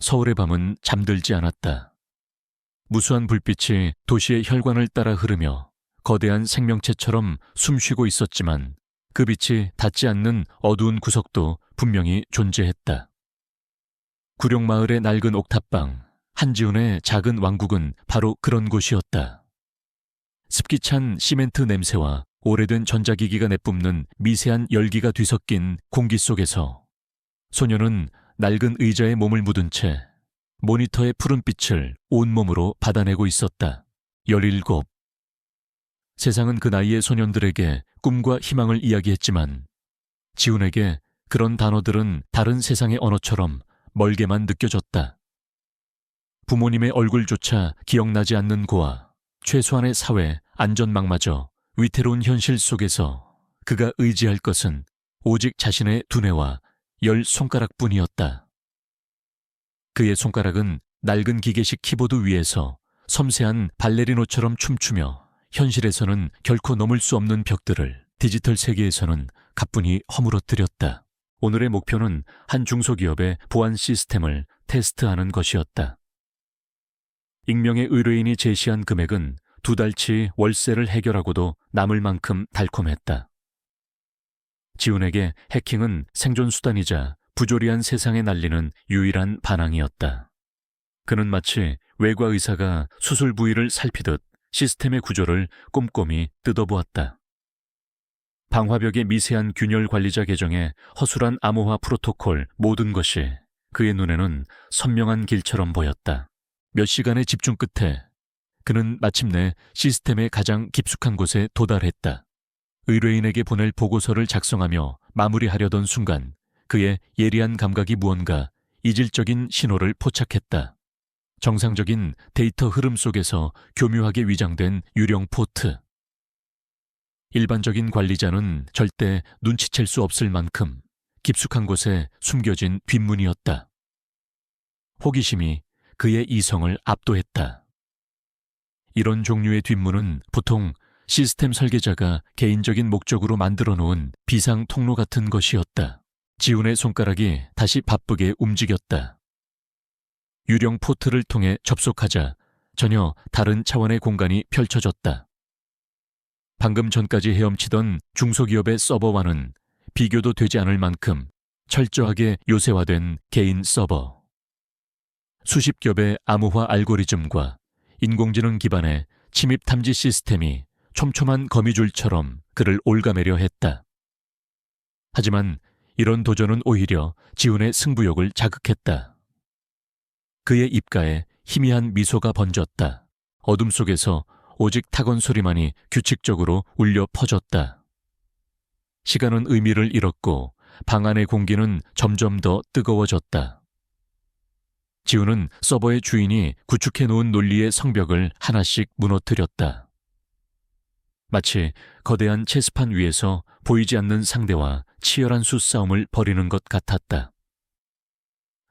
서울의 밤은 잠들지 않았다. 무수한 불빛이 도시의 혈관을 따라 흐르며 거대한 생명체처럼 숨쉬고 있었지만 그 빛이 닿지 않는 어두운 구석도 분명히 존재했다. 구룡마을의 낡은 옥탑방, 한지훈의 작은 왕국은 바로 그런 곳이었다. 습기 찬 시멘트 냄새와 오래된 전자기기가 내뿜는 미세한 열기가 뒤섞인 공기 속에서 소녀는 낡은 의자에 몸을 묻은 채 모니터의 푸른빛을 온몸으로 받아내고 있었다. 17. 세상은 그 나이의 소년들에게 꿈과 희망을 이야기했지만 지훈에게 그런 단어들은 다른 세상의 언어처럼 멀게만 느껴졌다. 부모님의 얼굴조차 기억나지 않는 고아, 최소한의 사회, 안전망마저 위태로운 현실 속에서 그가 의지할 것은 오직 자신의 두뇌와 10손가락뿐이었다. 그의 손가락은 낡은 기계식 키보드 위에서 섬세한 발레리노처럼 춤추며 현실에서는 결코 넘을 수 없는 벽들을 디지털 세계에서는 가뿐히 허물어뜨렸다. 오늘의 목표는 한 중소기업의 보안 시스템을 테스트하는 것이었다. 익명의 의뢰인이 제시한 금액은 2달치 월세를 해결하고도 남을 만큼 달콤했다. 지훈에게 해킹은 생존수단이자 부조리한 세상에 날리는 유일한 반항이었다. 그는 마치 외과 의사가 수술 부위를 살피듯 시스템의 구조를 꼼꼼히 뜯어보았다. 방화벽의 미세한 균열 관리자 계정의 허술한 암호화 프로토콜 모든 것이 그의 눈에는 선명한 길처럼 보였다. 몇 시간의 집중 끝에 그는 마침내 시스템의 가장 깊숙한 곳에 도달했다. 의뢰인에게 보낼 보고서를 작성하며 마무리하려던 순간 그의 예리한 감각이 무언가 이질적인 신호를 포착했다. 정상적인 데이터 흐름 속에서 교묘하게 위장된 유령 포트. 일반적인 관리자는 절대 눈치챌 수 없을 만큼 깊숙한 곳에 숨겨진 뒷문이었다. 호기심이 그의 이성을 압도했다. 이런 종류의 뒷문은 보통 시스템 설계자가 개인적인 목적으로 만들어 놓은 비상 통로 같은 것이었다. 지훈의 손가락이 다시 바쁘게 움직였다. 유령 포트를 통해 접속하자 전혀 다른 차원의 공간이 펼쳐졌다. 방금 전까지 헤엄치던 중소기업의 서버와는 비교도 되지 않을 만큼 철저하게 요새화된 개인 서버. 수십 겹의 암호화 알고리즘과 인공지능 기반의 침입 탐지 시스템이 촘촘한 거미줄처럼 그를 올가매려 했다. 하지만 이런 도전은 오히려 지훈의 승부욕을 자극했다. 그의 입가에 희미한 미소가 번졌다. 어둠 속에서 오직 타건 소리만이 규칙적으로 울려 퍼졌다. 시간은 의미를 잃었고 방 안의 공기는 점점 더 뜨거워졌다. 지훈은 서버의 주인이 구축해 놓은 논리의 성벽을 하나씩 무너뜨렸다. 마치 거대한 체스판 위에서 보이지 않는 상대와 치열한 수싸움을 벌이는 것 같았다.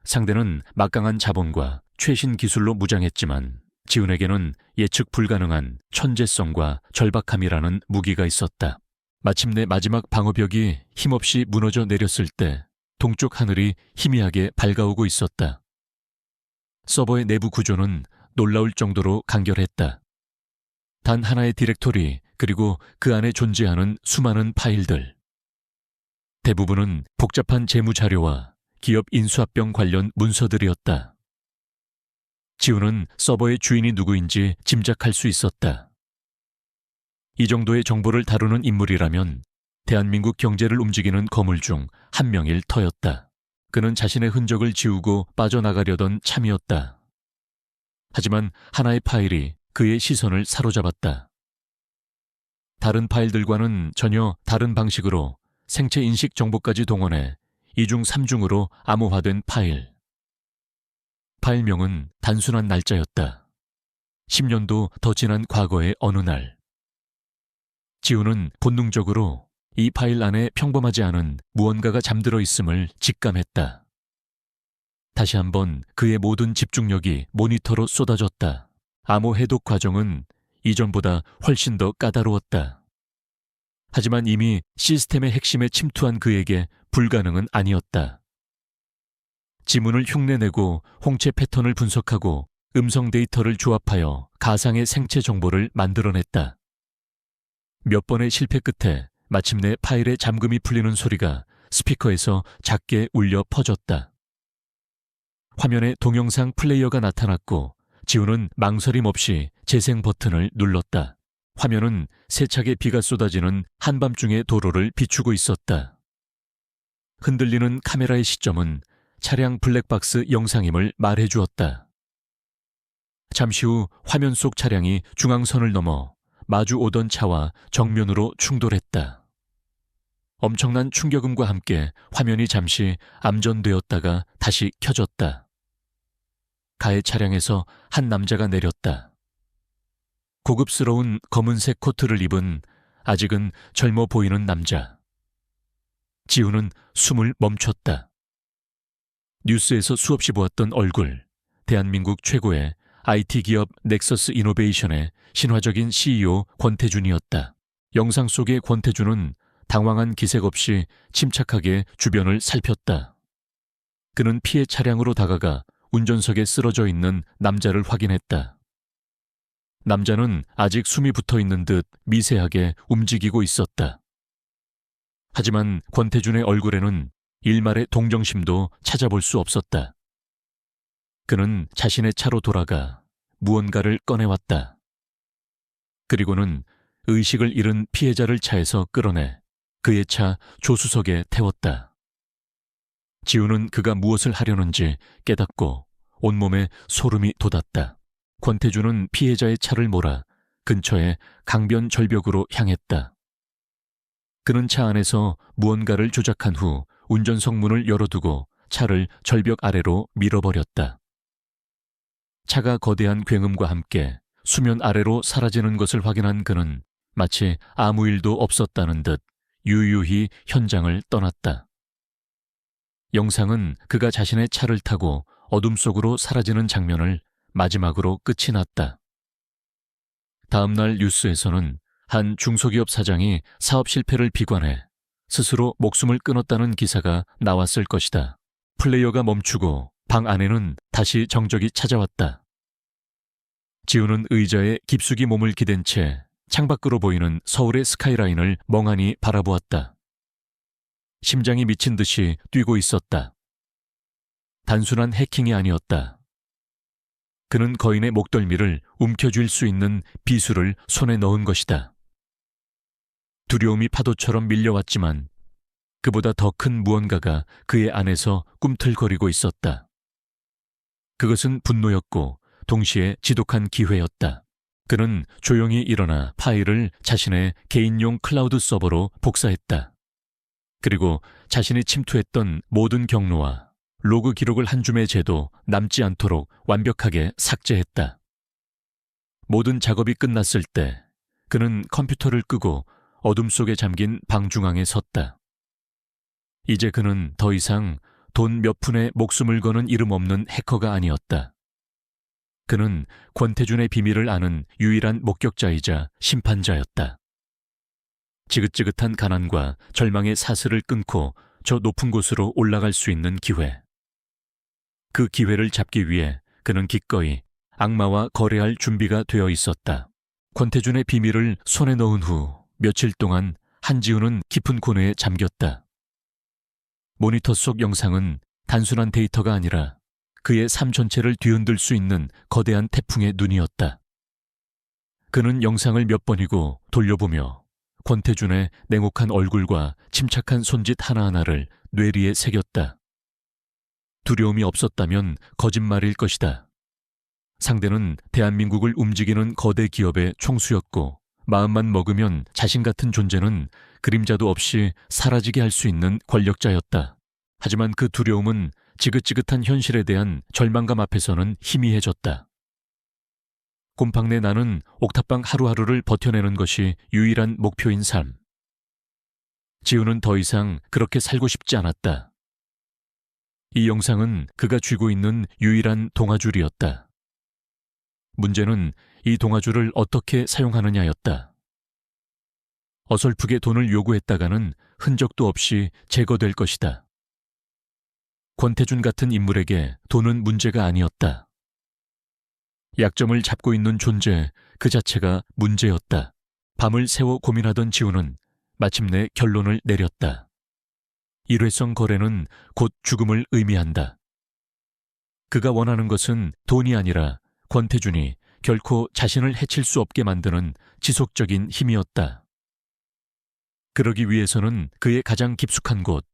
상대는 막강한 자본과 최신 기술로 무장했지만 지훈에게는 예측 불가능한 천재성과 절박함이라는 무기가 있었다. 마침내 마지막 방어벽이 힘없이 무너져 내렸을 때 동쪽 하늘이 희미하게 밝아오고 있었다. 서버의 내부 구조는 놀라울 정도로 간결했다. 단 하나의 디렉토리 그리고 그 안에 존재하는 수많은 파일들. 대부분은 복잡한 재무자료와 기업 인수합병 관련 문서들이었다. 지훈은 서버의 주인이 누구인지 짐작할 수 있었다. 이 정도의 정보를 다루는 인물이라면 대한민국 경제를 움직이는 거물 중 한 명일 터였다. 그는 자신의 흔적을 지우고 빠져나가려던 참이었다. 하지만 하나의 파일이 그의 시선을 사로잡았다. 다른 파일들과는 전혀 다른 방식으로 생체 인식 정보까지 동원해 2중 3중으로 암호화된 파일. 파일명은 단순한 날짜였다. 10년도 더 지난 과거의 어느 날. 지훈은 본능적으로 이 파일 안에 평범하지 않은 무언가가 잠들어 있음을 직감했다. 다시 한번 그의 모든 집중력이 모니터로 쏟아졌다. 암호 해독 과정은 이전보다 훨씬 더 까다로웠다. 하지만 이미 시스템의 핵심에 침투한 그에게 불가능은 아니었다. 지문을 흉내내고 홍채 패턴을 분석하고 음성 데이터를 조합하여 가상의 생체 정보를 만들어냈다. 몇 번의 실패 끝에 마침내 파일의 잠금이 풀리는 소리가 스피커에서 작게 울려 퍼졌다. 화면에 동영상 플레이어가 나타났고 지우는 망설임 없이 재생 버튼을 눌렀다. 화면은 세차게 비가 쏟아지는 한밤중의 도로를 비추고 있었다. 흔들리는 카메라의 시점은 차량 블랙박스 영상임을 말해주었다. 잠시 후 화면 속 차량이 중앙선을 넘어 마주 오던 차와 정면으로 충돌했다. 엄청난 충격음과 함께 화면이 잠시 암전되었다가 다시 켜졌다. 가해 차량에서 한 남자가 내렸다. 고급스러운 검은색 코트를 입은 아직은 젊어 보이는 남자. 지우는 숨을 멈췄다. 뉴스에서 수없이 보았던 얼굴, 대한민국 최고의 IT 기업 넥서스 이노베이션의 신화적인 CEO 권태준이었다. 영상 속의 권태준은 당황한 기색 없이 침착하게 주변을 살폈다. 그는 피해 차량으로 다가가 운전석에 쓰러져 있는 남자를 확인했다. 남자는 아직 숨이 붙어 있는 듯 미세하게 움직이고 있었다. 하지만 권태준의 얼굴에는 일말의 동정심도 찾아볼 수 없었다. 그는 자신의 차로 돌아가 무언가를 꺼내왔다. 그리고는 의식을 잃은 피해자를 차에서 끌어내 그의 차 조수석에 태웠다. 지우는 그가 무엇을 하려는지 깨닫고 온몸에 소름이 돋았다. 권태준은 피해자의 차를 몰아 근처의 강변 절벽으로 향했다. 그는 차 안에서 무언가를 조작한 후 운전석 문을 열어두고 차를 절벽 아래로 밀어버렸다. 차가 거대한 굉음과 함께 수면 아래로 사라지는 것을 확인한 그는 마치 아무 일도 없었다는 듯 유유히 현장을 떠났다. 영상은 그가 자신의 차를 타고 어둠 속으로 사라지는 장면을 마지막으로 끝이 났다. 다음 날 뉴스에서는 한 중소기업 사장이 사업 실패를 비관해 스스로 목숨을 끊었다는 기사가 나왔을 것이다. 플레이어가 멈추고 방 안에는 다시 정적이 찾아왔다. 지우는 의자에 깊숙이 몸을 기댄 채 창밖으로 보이는 서울의 스카이라인을 멍하니 바라보았다. 심장이 미친 듯이 뛰고 있었다. 단순한 해킹이 아니었다. 그는 거인의 목덜미를 움켜쥘 수 있는 비수를 손에 넣은 것이다. 두려움이 파도처럼 밀려왔지만 그보다 더 큰 무언가가 그의 안에서 꿈틀거리고 있었다. 그것은 분노였고 동시에 지독한 기회였다. 그는 조용히 일어나 파일을 자신의 개인용 클라우드 서버로 복사했다. 그리고 자신이 침투했던 모든 경로와 로그 기록을 한 줌의 죄도 남지 않도록 완벽하게 삭제했다. 모든 작업이 끝났을 때 그는 컴퓨터를 끄고 어둠 속에 잠긴 방 중앙에 섰다. 이제 그는 더 이상 돈 몇 푼에 목숨을 거는 이름 없는 해커가 아니었다. 그는 권태준의 비밀을 아는 유일한 목격자이자 심판자였다. 지긋지긋한 가난과 절망의 사슬을 끊고 저 높은 곳으로 올라갈 수 있는 기회. 그 기회를 잡기 위해 그는 기꺼이 악마와 거래할 준비가 되어 있었다. 권태준의 비밀을 손에 넣은 후 며칠 동안 한지우는 깊은 고뇌에 잠겼다. 모니터 속 영상은 단순한 데이터가 아니라 그의 삶 전체를 뒤흔들 수 있는 거대한 태풍의 눈이었다. 그는 영상을 몇 번이고 돌려보며 권태준의 냉혹한 얼굴과 침착한 손짓 하나하나를 뇌리에 새겼다. 두려움이 없었다면 거짓말일 것이다. 상대는 대한민국을 움직이는 거대 기업의 총수였고 마음만 먹으면 자신 같은 존재는 그림자도 없이 사라지게 할 수 있는 권력자였다. 하지만 그 두려움은 지긋지긋한 현실에 대한 절망감 앞에서는 희미해졌다. 곰팡내 나는 옥탑방 하루하루를 버텨내는 것이 유일한 목표인 삶. 지우는 더 이상 그렇게 살고 싶지 않았다. 이 영상은 그가 쥐고 있는 유일한 동아줄이었다. 문제는 이 동아줄을 어떻게 사용하느냐였다. 어설프게 돈을 요구했다가는 흔적도 없이 제거될 것이다. 권태준 같은 인물에게 돈은 문제가 아니었다. 약점을 잡고 있는 존재 그 자체가 문제였다. 밤을 새워 고민하던 지우는 마침내 결론을 내렸다. 일회성 거래는 곧 죽음을 의미한다. 그가 원하는 것은 돈이 아니라 권태준이 결코 자신을 해칠 수 없게 만드는 지속적인 힘이었다. 그러기 위해서는 그의 가장 깊숙한 곳,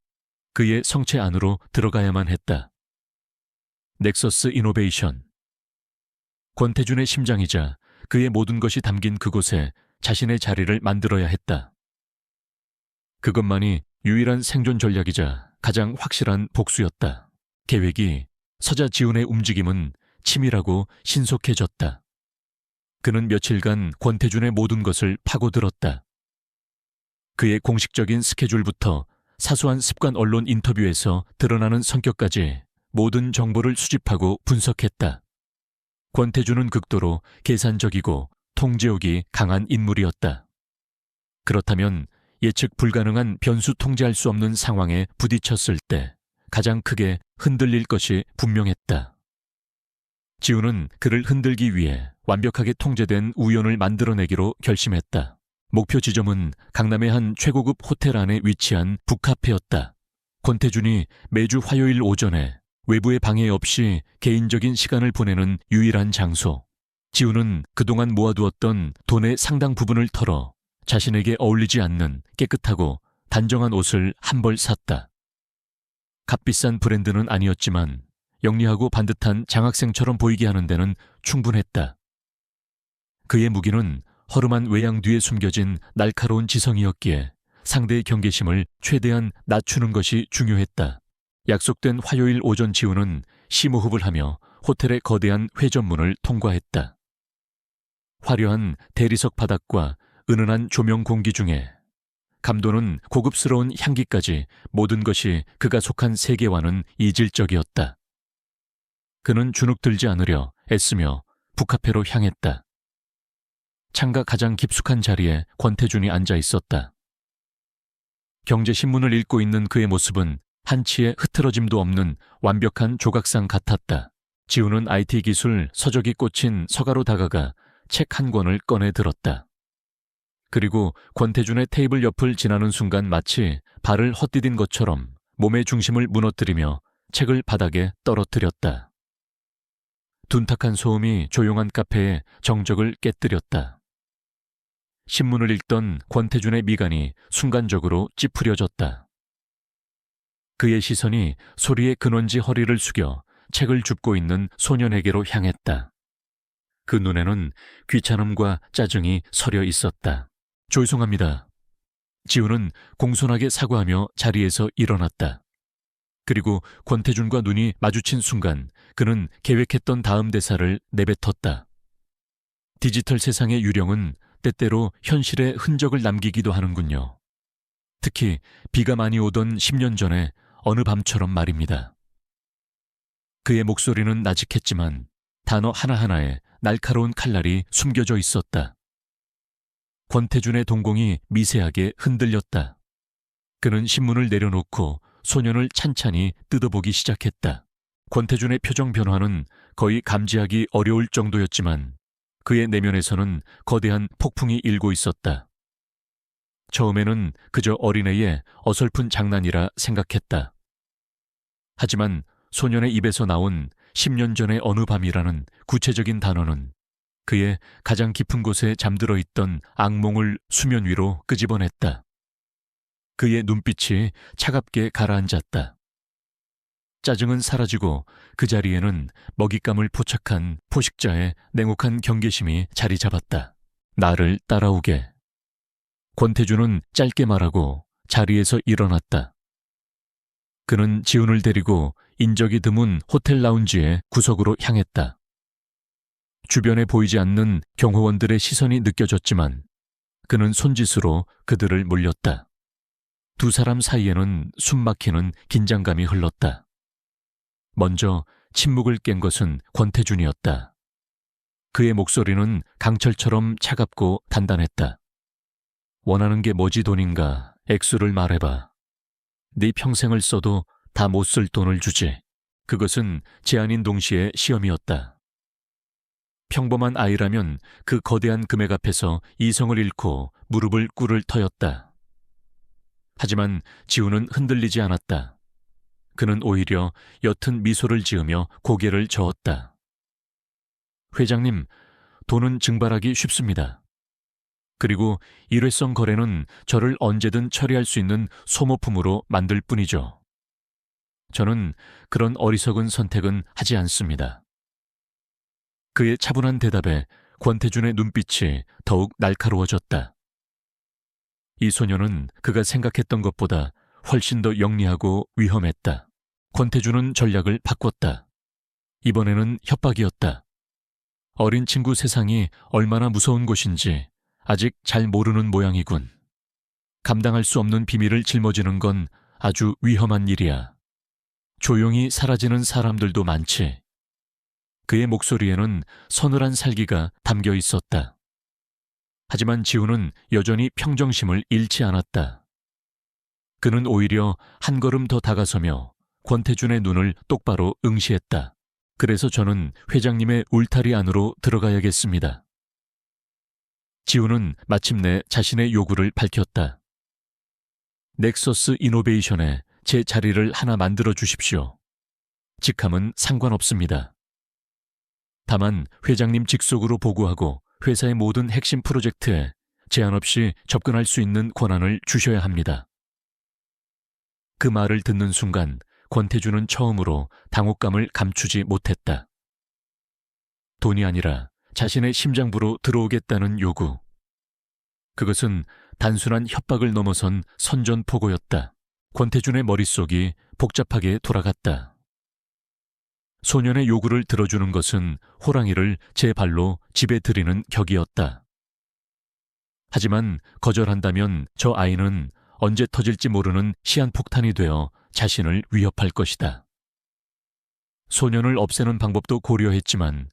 그의 성체 안으로 들어가야만 했다. 넥서스 이노베이션. 권태준의 심장이자 그의 모든 것이 담긴 그곳에 자신의 자리를 만들어야 했다. 그것만이 유일한 생존 전략이자 가장 확실한 복수였다. 계획이 서자 지훈의 움직임은 치밀하고 신속해졌다. 그는 며칠간 권태준의 모든 것을 파고들었다. 그의 공식적인 스케줄부터 사소한 습관 언론 인터뷰에서 드러나는 성격까지 모든 정보를 수집하고 분석했다. 권태준은 극도로 계산적이고 통제욕이 강한 인물이었다. 그렇다면 예측 불가능한 변수 통제할 수 없는 상황에 부딪혔을 때 가장 크게 흔들릴 것이 분명했다. 지훈은 그를 흔들기 위해 완벽하게 통제된 우연을 만들어내기로 결심했다. 목표 지점은 강남의 한 최고급 호텔 안에 위치한 북카페였다. 권태준이 매주 화요일 오전에 외부의 방해 없이 개인적인 시간을 보내는 유일한 장소. 지훈은 그동안 모아두었던 돈의 상당 부분을 털어 자신에게 어울리지 않는 깨끗하고 단정한 옷을 한 벌 샀다. 값비싼 브랜드는 아니었지만 영리하고 반듯한 장학생처럼 보이게 하는 데는 충분했다. 그의 무기는 허름한 외양 뒤에 숨겨진 날카로운 지성이었기에 상대의 경계심을 최대한 낮추는 것이 중요했다. 약속된 화요일 오전 지훈은 심호흡을 하며 호텔의 거대한 회전문을 통과했다. 화려한 대리석 바닥과 은은한 조명 공기 중에 감도는 고급스러운 향기까지 모든 것이 그가 속한 세계와는 이질적이었다. 그는 주눅들지 않으려 애쓰며 북카페로 향했다. 창가 가장 깊숙한 자리에 권태준이 앉아 있었다. 경제신문을 읽고 있는 그의 모습은 한치의 흐트러짐도 없는 완벽한 조각상 같았다. 지훈은 IT 기술 서적이 꽂힌 서가로 다가가 책 한 권을 꺼내 들었다. 그리고 권태준의 테이블 옆을 지나는 순간 마치 발을 헛디딘 것처럼 몸의 중심을 무너뜨리며 책을 바닥에 떨어뜨렸다. 둔탁한 소음이 조용한 카페의 정적을 깨뜨렸다. 신문을 읽던 권태준의 미간이 순간적으로 찌푸려졌다. 그의 시선이 소리의 근원지 허리를 숙여 책을 줍고 있는 소년에게로 향했다. 그 눈에는 귀찮음과 짜증이 서려 있었다. 죄송합니다. 지훈은 공손하게 사과하며 자리에서 일어났다. 그리고 권태준과 눈이 마주친 순간 그는 계획했던 다음 대사를 내뱉었다. 디지털 세상의 유령은 때때로 현실의 흔적을 남기기도 하는군요. 특히 비가 많이 오던 10년 전에 어느 밤처럼 말입니다. 그의 목소리는 나직했지만 단어 하나하나에 날카로운 칼날이 숨겨져 있었다. 권태준의 동공이 미세하게 흔들렸다. 그는 신문을 내려놓고 소년을 찬찬히 뜯어보기 시작했다. 권태준의 표정 변화는 거의 감지하기 어려울 정도였지만 그의 내면에서는 거대한 폭풍이 일고 있었다. 처음에는 그저 어린애의 어설픈 장난이라 생각했다. 하지만 소년의 입에서 나온 10년 전의 어느 밤이라는 구체적인 단어는 그의 가장 깊은 곳에 잠들어 있던 악몽을 수면 위로 끄집어냈다. 그의 눈빛이 차갑게 가라앉았다. 짜증은 사라지고 그 자리에는 먹잇감을 포착한 포식자의 냉혹한 경계심이 자리 잡았다. 나를 따라오게. 권태준은 짧게 말하고 자리에서 일어났다. 그는 지훈을 데리고 인적이 드문 호텔 라운지의 구석으로 향했다. 주변에 보이지 않는 경호원들의 시선이 느껴졌지만 그는 손짓으로 그들을 물렸다. 두 사람 사이에는 숨막히는 긴장감이 흘렀다. 먼저 침묵을 깬 것은 권태준이었다. 그의 목소리는 강철처럼 차갑고 단단했다. 원하는 게 뭐지 돈인가? 액수를 말해봐. 네 평생을 써도 다 못 쓸 돈을 주지. 그것은 제 아닌 동시에 시험이었다. 평범한 아이라면 그 거대한 금액 앞에서 이성을 잃고 무릎을 꿇을 터였다. 하지만 지우는 흔들리지 않았다. 그는 오히려 옅은 미소를 지으며 고개를 저었다. 회장님, 돈은 증발하기 쉽습니다. 그리고 일회성 거래는 저를 언제든 처리할 수 있는 소모품으로 만들 뿐이죠. 저는 그런 어리석은 선택은 하지 않습니다. 그의 차분한 대답에 권태준의 눈빛이 더욱 날카로워졌다. 이 소녀는 그가 생각했던 것보다 훨씬 더 영리하고 위험했다. 권태준은 전략을 바꿨다. 이번에는 협박이었다. 어린 친구 세상이 얼마나 무서운 곳인지 아직 잘 모르는 모양이군. 감당할 수 없는 비밀을 짊어지는 건 아주 위험한 일이야. 조용히 사라지는 사람들도 많지. 그의 목소리에는 서늘한 살기가 담겨 있었다. 하지만 지우는 여전히 평정심을 잃지 않았다. 그는 오히려 한 걸음 더 다가서며 권태준의 눈을 똑바로 응시했다. 그래서 저는 회장님의 울타리 안으로 들어가야겠습니다. 지우는 마침내 자신의 요구를 밝혔다. 넥서스 이노베이션에 제 자리를 하나 만들어 주십시오. 직함은 상관없습니다. 다만 회장님 직속으로 보고하고 회사의 모든 핵심 프로젝트에 제한 없이 접근할 수 있는 권한을 주셔야 합니다. 그 말을 듣는 순간 권태준은 처음으로 당혹감을 감추지 못했다. 돈이 아니라 자신의 심장부로 들어오겠다는 요구. 그것은 단순한 협박을 넘어선 선전포고였다. 권태준의 머릿속이 복잡하게 돌아갔다. 소년의 요구를 들어주는 것은 호랑이를 제 발로 집에 들이는 격이었다. 하지만 거절한다면 저 아이는 언제 터질지 모르는 시한폭탄이 되어 자신을 위협할 것이다. 소년을 없애는 방법도 고려했지만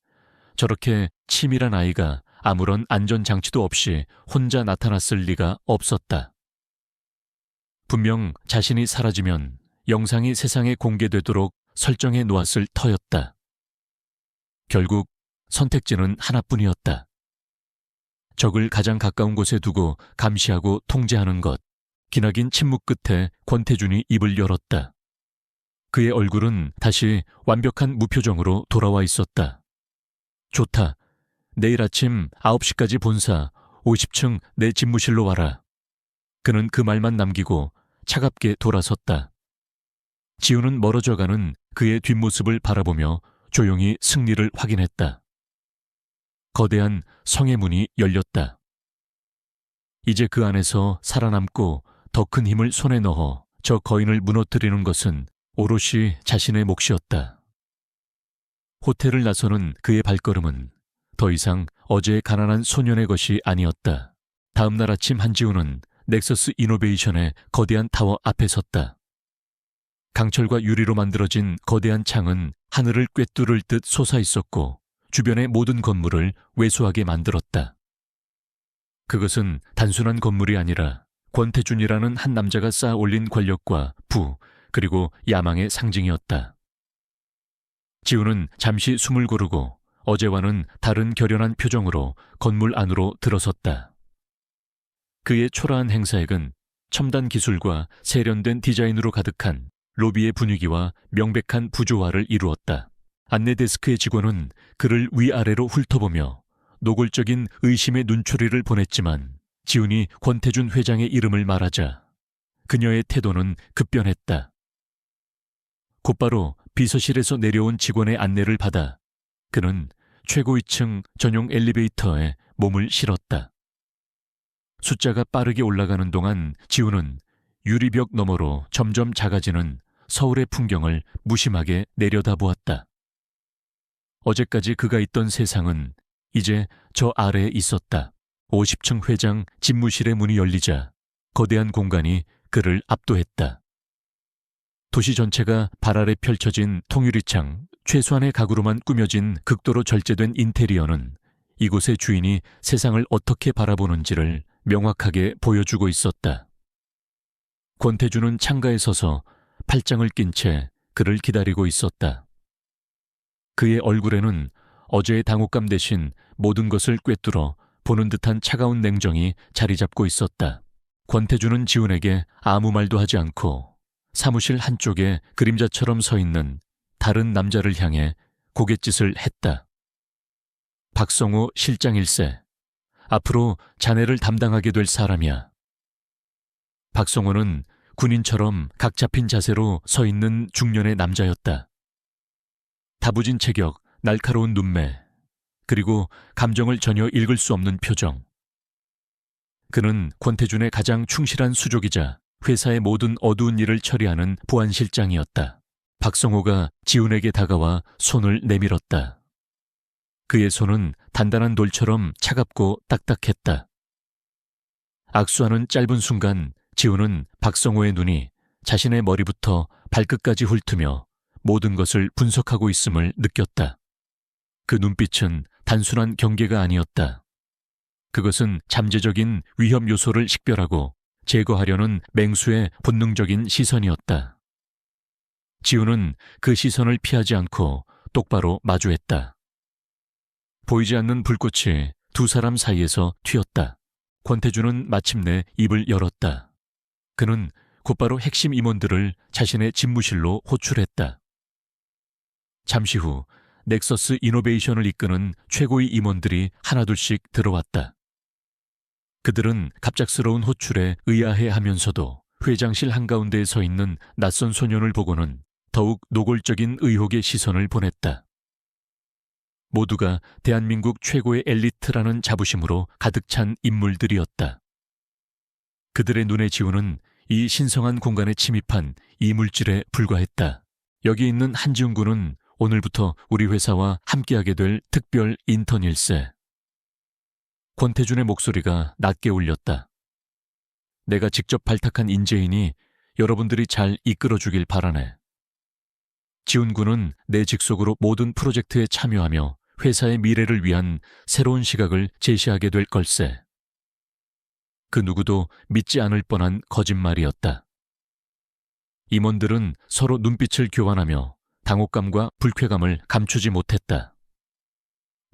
저렇게 치밀한 아이가 아무런 안전장치도 없이 혼자 나타났을 리가 없었다. 분명 자신이 사라지면 영상이 세상에 공개되도록 설정해 놓았을 터였다. 결국 선택지는 하나뿐이었다. 적을 가장 가까운 곳에 두고 감시하고 통제하는 것. 기나긴 침묵 끝에 권태준이 입을 열었다. 그의 얼굴은 다시 완벽한 무표정으로 돌아와 있었다. 좋다. 내일 아침 9시까지 본사 50층 내 집무실로 와라. 그는 그 말만 남기고 차갑게 돌아섰다. 지우는 멀어져가는 그의 뒷모습을 바라보며 조용히 승리를 확인했다. 거대한 성의 문이 열렸다. 이제 그 안에서 살아남고 더 큰 힘을 손에 넣어 저 거인을 무너뜨리는 것은 오롯이 자신의 몫이었다. 호텔을 나서는 그의 발걸음은 더 이상 어제의 가난한 소년의 것이 아니었다. 다음 날 아침 한지우는 넥서스 이노베이션의 거대한 타워 앞에 섰다. 강철과 유리로 만들어진 거대한 창은 하늘을 꿰뚫을 듯 솟아 있었고 주변의 모든 건물을 왜소하게 만들었다. 그것은 단순한 건물이 아니라 권태준이라는 한 남자가 쌓아 올린 권력과 부, 그리고 야망의 상징이었다. 지우는 잠시 숨을 고르고 어제와는 다른 결연한 표정으로 건물 안으로 들어섰다. 그의 초라한 행사액은 첨단 기술과 세련된 디자인으로 가득한 로비의 분위기와 명백한 부조화를 이루었다. 안내 데스크의 직원은 그를 위아래로 훑어보며 노골적인 의심의 눈초리를 보냈지만 지훈이 권태준 회장의 이름을 말하자 그녀의 태도는 급변했다. 곧바로 비서실에서 내려온 직원의 안내를 받아 그는 최고 2층 전용 엘리베이터에 몸을 실었다. 숫자가 빠르게 올라가는 동안 지훈은 유리벽 너머로 점점 작아지는 서울의 풍경을 무심하게 내려다보았다. 어제까지 그가 있던 세상은 이제 저 아래에 있었다. 50층 회장 집무실의 문이 열리자 거대한 공간이 그를 압도했다. 도시 전체가 발 아래 펼쳐진 통유리창, 최소한의 가구로만 꾸며진 극도로 절제된 인테리어는 이곳의 주인이 세상을 어떻게 바라보는지를 명확하게 보여주고 있었다. 권태준은 창가에 서서 팔짱을 낀 채 그를 기다리고 있었다. 그의 얼굴에는 어제의 당혹감 대신 모든 것을 꿰뚫어 보는 듯한 차가운 냉정이 자리 잡고 있었다. 권태주는 지훈에게 아무 말도 하지 않고 사무실 한쪽에 그림자처럼 서 있는 다른 남자를 향해 고갯짓을 했다. 박성호 실장 일세, 앞으로 자네를 담당하게 될 사람이야. 박성호는 군인처럼 각 잡힌 자세로 서 있는 중년의 남자였다. 다부진 체격, 날카로운 눈매, 그리고 감정을 전혀 읽을 수 없는 표정. 그는 권태준의 가장 충실한 수족이자 회사의 모든 어두운 일을 처리하는 보안실장이었다. 박성호가 지훈에게 다가와 손을 내밀었다. 그의 손은 단단한 돌처럼 차갑고 딱딱했다. 악수하는 짧은 순간 지훈은 박성호의 눈이 자신의 머리부터 발끝까지 훑으며 모든 것을 분석하고 있음을 느꼈다. 그 눈빛은 단순한 경계가 아니었다. 그것은 잠재적인 위험 요소를 식별하고 제거하려는 맹수의 본능적인 시선이었다. 지훈은 그 시선을 피하지 않고 똑바로 마주했다. 보이지 않는 불꽃이 두 사람 사이에서 튀었다. 권태주는 마침내 입을 열었다. 그는 곧바로 핵심 임원들을 자신의 집무실로 호출했다. 잠시 후 넥서스 이노베이션을 이끄는 최고의 임원들이 하나둘씩 들어왔다. 그들은 갑작스러운 호출에 의아해하면서도 회장실 한가운데에 서 있는 낯선 소년을 보고는 더욱 노골적인 의혹의 시선을 보냈다. 모두가 대한민국 최고의 엘리트라는 자부심으로 가득 찬 인물들이었다. 그들의 눈에 지훈은 이 신성한 공간에 침입한 이물질에 불과했다. 여기 있는 한지훈 군은 오늘부터 우리 회사와 함께하게 될 특별 인턴일세. 권태준의 목소리가 낮게 울렸다. 내가 직접 발탁한 인재이니 여러분들이 잘 이끌어주길 바라네. 지훈 군은 내 직속으로 모든 프로젝트에 참여하며 회사의 미래를 위한 새로운 시각을 제시하게 될 걸세. 그 누구도 믿지 않을 뻔한 거짓말이었다. 임원들은 서로 눈빛을 교환하며 당혹감과 불쾌감을 감추지 못했다.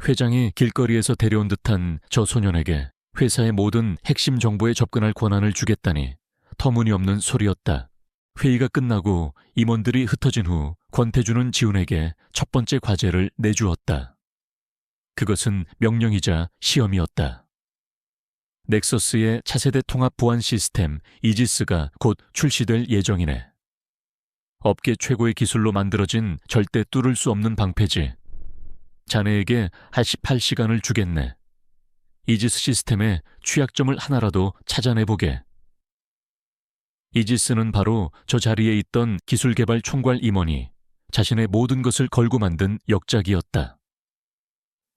회장이 길거리에서 데려온 듯한 저 소년에게 회사의 모든 핵심 정보에 접근할 권한을 주겠다니 터무니없는 소리였다. 회의가 끝나고 임원들이 흩어진 후 권태주는 지훈에게 첫 번째 과제를 내주었다. 그것은 명령이자 시험이었다. 넥서스의 차세대 통합 보안 시스템 이지스가 곧 출시될 예정이네. 업계 최고의 기술로 만들어진 절대 뚫을 수 없는 방패지. 자네에게 88시간을 주겠네. 이지스 시스템의 취약점을 하나라도 찾아내보게. 이지스는 바로 저 자리에 있던 기술개발 총괄 임원이 자신의 모든 것을 걸고 만든 역작이었다.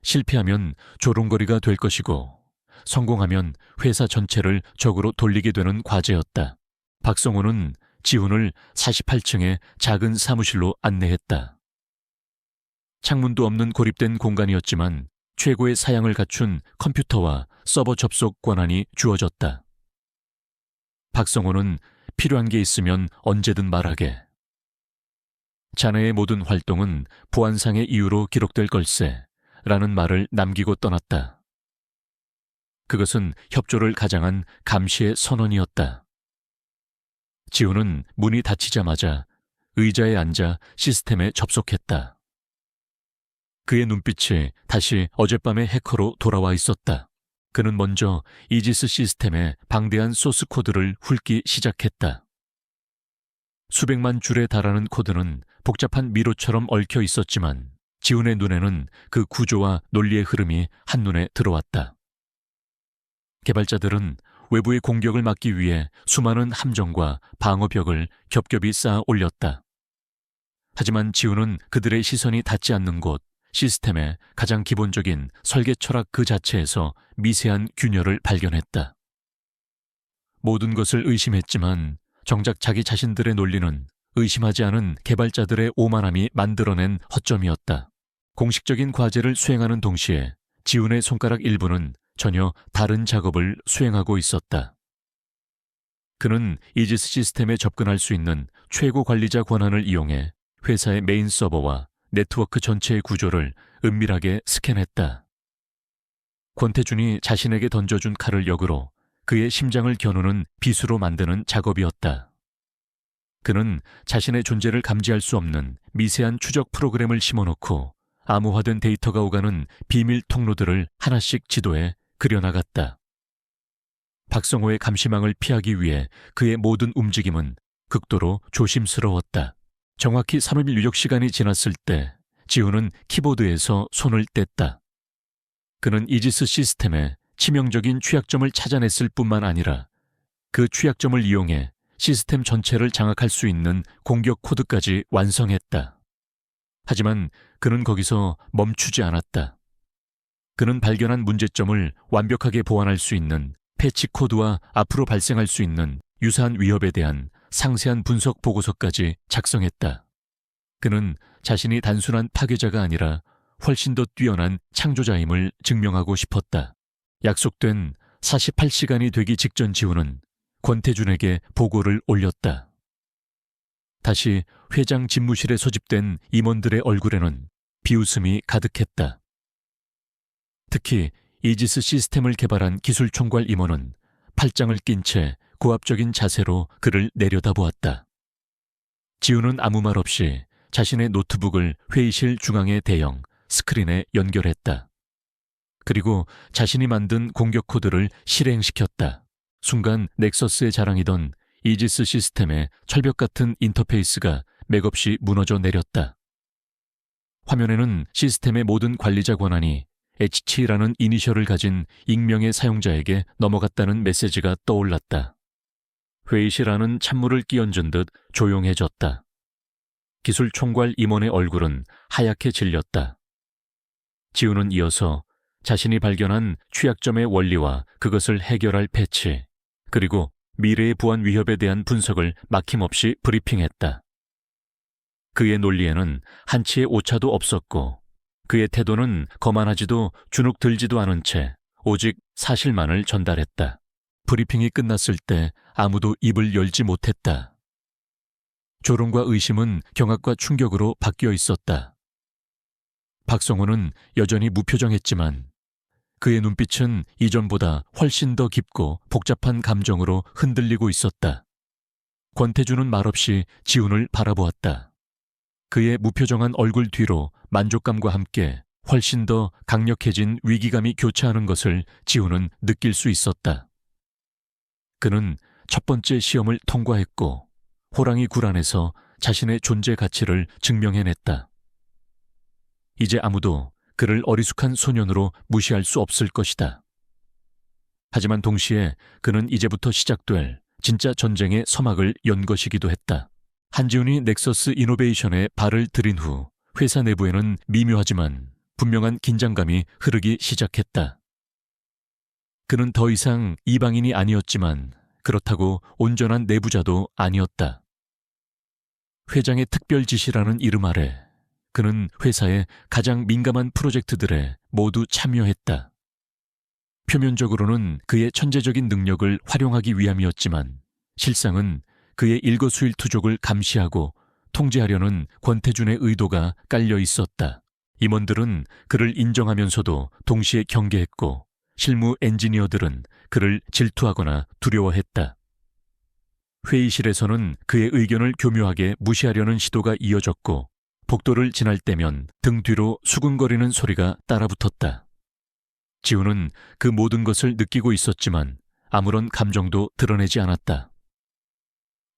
실패하면 조롱거리가 될 것이고 성공하면 회사 전체를 적으로 돌리게 되는 과제였다. 박성호는 지훈을 48층의 작은 사무실로 안내했다. 창문도 없는 고립된 공간이었지만 최고의 사양을 갖춘 컴퓨터와 서버 접속 권한이 주어졌다. 박성호는 필요한 게 있으면 언제든 말하게. 자네의 모든 활동은 보안상의 이유로 기록될 걸세 라는 말을 남기고 떠났다. 그것은 협조를 가장한 감시의 선언이었다. 지훈은 문이 닫히자마자 의자에 앉아 시스템에 접속했다. 그의 눈빛이 다시 어젯밤의 해커로 돌아와 있었다. 그는 먼저 이지스 시스템의 방대한 소스 코드를 훑기 시작했다. 수백만 줄에 달하는 코드는 복잡한 미로처럼 얽혀 있었지만 지훈의 눈에는 그 구조와 논리의 흐름이 한눈에 들어왔다. 개발자들은 외부의 공격을 막기 위해 수많은 함정과 방어벽을 겹겹이 쌓아 올렸다. 하지만 지훈은 그들의 시선이 닿지 않는 곳, 시스템의 가장 기본적인 설계 철학 그 자체에서 미세한 균열을 발견했다. 모든 것을 의심했지만 정작 자기 자신들의 논리는 의심하지 않은 개발자들의 오만함이 만들어낸 허점이었다. 공식적인 과제를 수행하는 동시에 지훈의 손가락 일부는 전혀 다른 작업을 수행하고 있었다. 그는 이지스 시스템에 접근할 수 있는 최고 관리자 권한을 이용해 회사의 메인 서버와 네트워크 전체의 구조를 은밀하게 스캔했다. 권태준이 자신에게 던져준 칼을 역으로 그의 심장을 겨누는 비수로 만드는 작업이었다. 그는 자신의 존재를 감지할 수 없는 미세한 추적 프로그램을 심어놓고 암호화된 데이터가 오가는 비밀 통로들을 하나씩 지도에 그려나갔다. 박성호의 감시망을 피하기 위해 그의 모든 움직임은 극도로 조심스러웠다. 정확히 3일 유력 시간이 지났을 때 지훈은 키보드에서 손을 뗐다. 그는 이지스 시스템의 치명적인 취약점을 찾아냈을 뿐만 아니라 그 취약점을 이용해 시스템 전체를 장악할 수 있는 공격 코드까지 완성했다. 하지만 그는 거기서 멈추지 않았다. 그는 발견한 문제점을 완벽하게 보완할 수 있는 패치 코드와 앞으로 발생할 수 있는 유사한 위협에 대한 상세한 분석 보고서까지 작성했다. 그는 자신이 단순한 파괴자가 아니라 훨씬 더 뛰어난 창조자임을 증명하고 싶었다. 약속된 48시간이 되기 직전 지훈은 권태준에게 보고를 올렸다. 다시 회장 집무실에 소집된 임원들의 얼굴에는 비웃음이 가득했다. 특히 이지스 시스템을 개발한 기술총괄 임원은 팔짱을 낀 채 고압적인 자세로 그를 내려다보았다. 지훈은 아무 말 없이 자신의 노트북을 회의실 중앙의 대형 스크린에 연결했다. 그리고 자신이 만든 공격 코드를 실행시켰다. 순간 넥서스의 자랑이던 이지스 시스템의 철벽 같은 인터페이스가 맥없이 무너져 내렸다. 화면에는 시스템의 모든 관리자 권한이 HT라는 이니셜을 가진 익명의 사용자에게 넘어갔다는 메시지가 떠올랐다. 회의실 안은 찬물을 끼얹은 듯 조용해졌다. 기술 총괄 임원의 얼굴은 하얗게 질렸다. 지훈은 이어서 자신이 발견한 취약점의 원리와 그것을 해결할 패치, 그리고 미래의 보안 위협에 대한 분석을 막힘없이 브리핑했다. 그의 논리에는 한치의 오차도 없었고 그의 태도는 거만하지도 주눅 들지도 않은 채 오직 사실만을 전달했다. 브리핑이 끝났을 때 아무도 입을 열지 못했다. 조롱과 의심은 경악과 충격으로 바뀌어 있었다. 박성호는 여전히 무표정했지만 그의 눈빛은 이전보다 훨씬 더 깊고 복잡한 감정으로 흔들리고 있었다. 권태준은 말없이 지훈을 바라보았다. 그의 무표정한 얼굴 뒤로 만족감과 함께 훨씬 더 강력해진 위기감이 교차하는 것을 지훈은 느낄 수 있었다. 그는 첫 번째 시험을 통과했고 호랑이 굴 안에서 자신의 존재 가치를 증명해냈다. 이제 아무도 그를 어리숙한 소년으로 무시할 수 없을 것이다. 하지만 동시에 그는 이제부터 시작될 진짜 전쟁의 서막을 연 것이기도 했다. 한지훈이 넥서스 이노베이션에 발을 들인 후 회사 내부에는 미묘하지만 분명한 긴장감이 흐르기 시작했다. 그는 더 이상 이방인이 아니었지만 그렇다고 온전한 내부자도 아니었다. 회장의 특별 지시라는 이름 아래 그는 회사의 가장 민감한 프로젝트들에 모두 참여했다. 표면적으로는 그의 천재적인 능력을 활용하기 위함이었지만 실상은 그의 일거수일투족을 감시하고 통제하려는 권태준의 의도가 깔려 있었다. 임원들은 그를 인정하면서도 동시에 경계했고 실무 엔지니어들은 그를 질투하거나 두려워했다. 회의실에서는 그의 의견을 교묘하게 무시하려는 시도가 이어졌고 복도를 지날 때면 등 뒤로 수근거리는 소리가 따라붙었다. 지훈은 그 모든 것을 느끼고 있었지만 아무런 감정도 드러내지 않았다.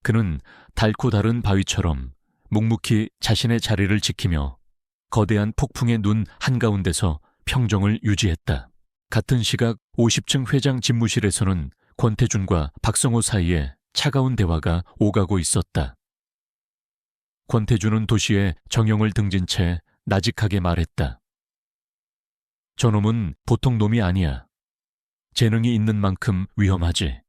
그는 닳고 다른 바위처럼 묵묵히 자신의 자리를 지키며 거대한 폭풍의 눈 한가운데서 평정을 유지했다. 같은 시각 50층 회장 집무실에서는 권태준과 박성호 사이에 차가운 대화가 오가고 있었다. 권태준은 도시에 정형을 등진 채 나직하게 말했다. 저놈은 보통 놈이 아니야. 재능이 있는 만큼 위험하지.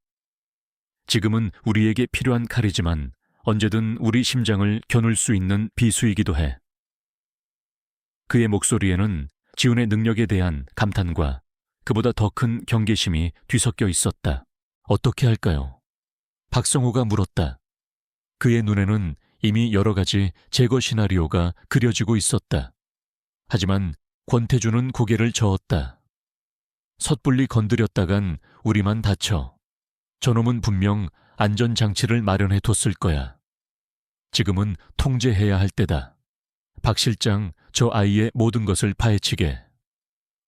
지금은 우리에게 필요한 칼이지만 언제든 우리 심장을 겨눌 수 있는 비수이기도 해. 그의 목소리에는 지훈의 능력에 대한 감탄과 그보다 더 큰 경계심이 뒤섞여 있었다. 어떻게 할까요? 박성호가 물었다. 그의 눈에는 이미 여러 가지 제거 시나리오가 그려지고 있었다. 하지만 권태주는 고개를 저었다. 섣불리 건드렸다간 우리만 다쳐. 저놈은 분명 안전장치를 마련해 뒀을 거야. 지금은 통제해야 할 때다. 박 실장, 저 아이의 모든 것을 파헤치게.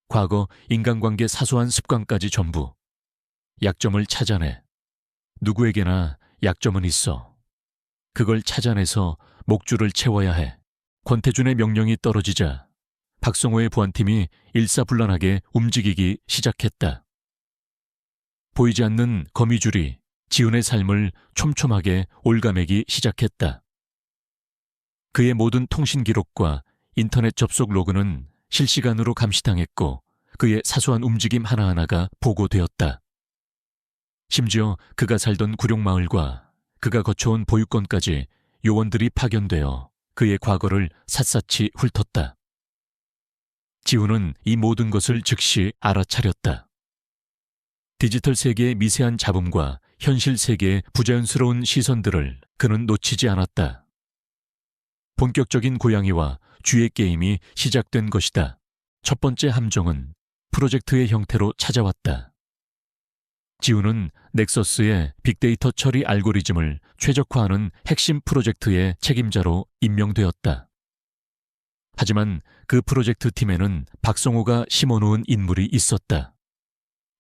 과거 인간관계 사소한 습관까지 전부. 약점을 찾아내. 누구에게나 약점은 있어. 그걸 찾아내서 목줄을 채워야 해. 권태준의 명령이 떨어지자 박성호의 보안팀이 일사불란하게 움직이기 시작했다. 보이지 않는 거미줄이 지훈의 삶을 촘촘하게 올가매기 시작했다. 그의 모든 통신 기록과 인터넷 접속 로그는 실시간으로 감시당했고 그의 사소한 움직임 하나하나가 보고되었다. 심지어 그가 살던 구룡마을과 그가 거쳐온 보육원까지 요원들이 파견되어 그의 과거를 샅샅이 훑었다. 지훈은 이 모든 것을 즉시 알아차렸다. 디지털 세계의 미세한 잡음과 현실 세계의 부자연스러운 시선들을 그는 놓치지 않았다. 본격적인 고양이와 쥐의 게임이 시작된 것이다. 첫 번째 함정은 프로젝트의 형태로 찾아왔다. 지훈은 넥서스의 빅데이터 처리 알고리즘을 최적화하는 핵심 프로젝트의 책임자로 임명되었다. 하지만 그 프로젝트 팀에는 박성호가 심어놓은 인물이 있었다.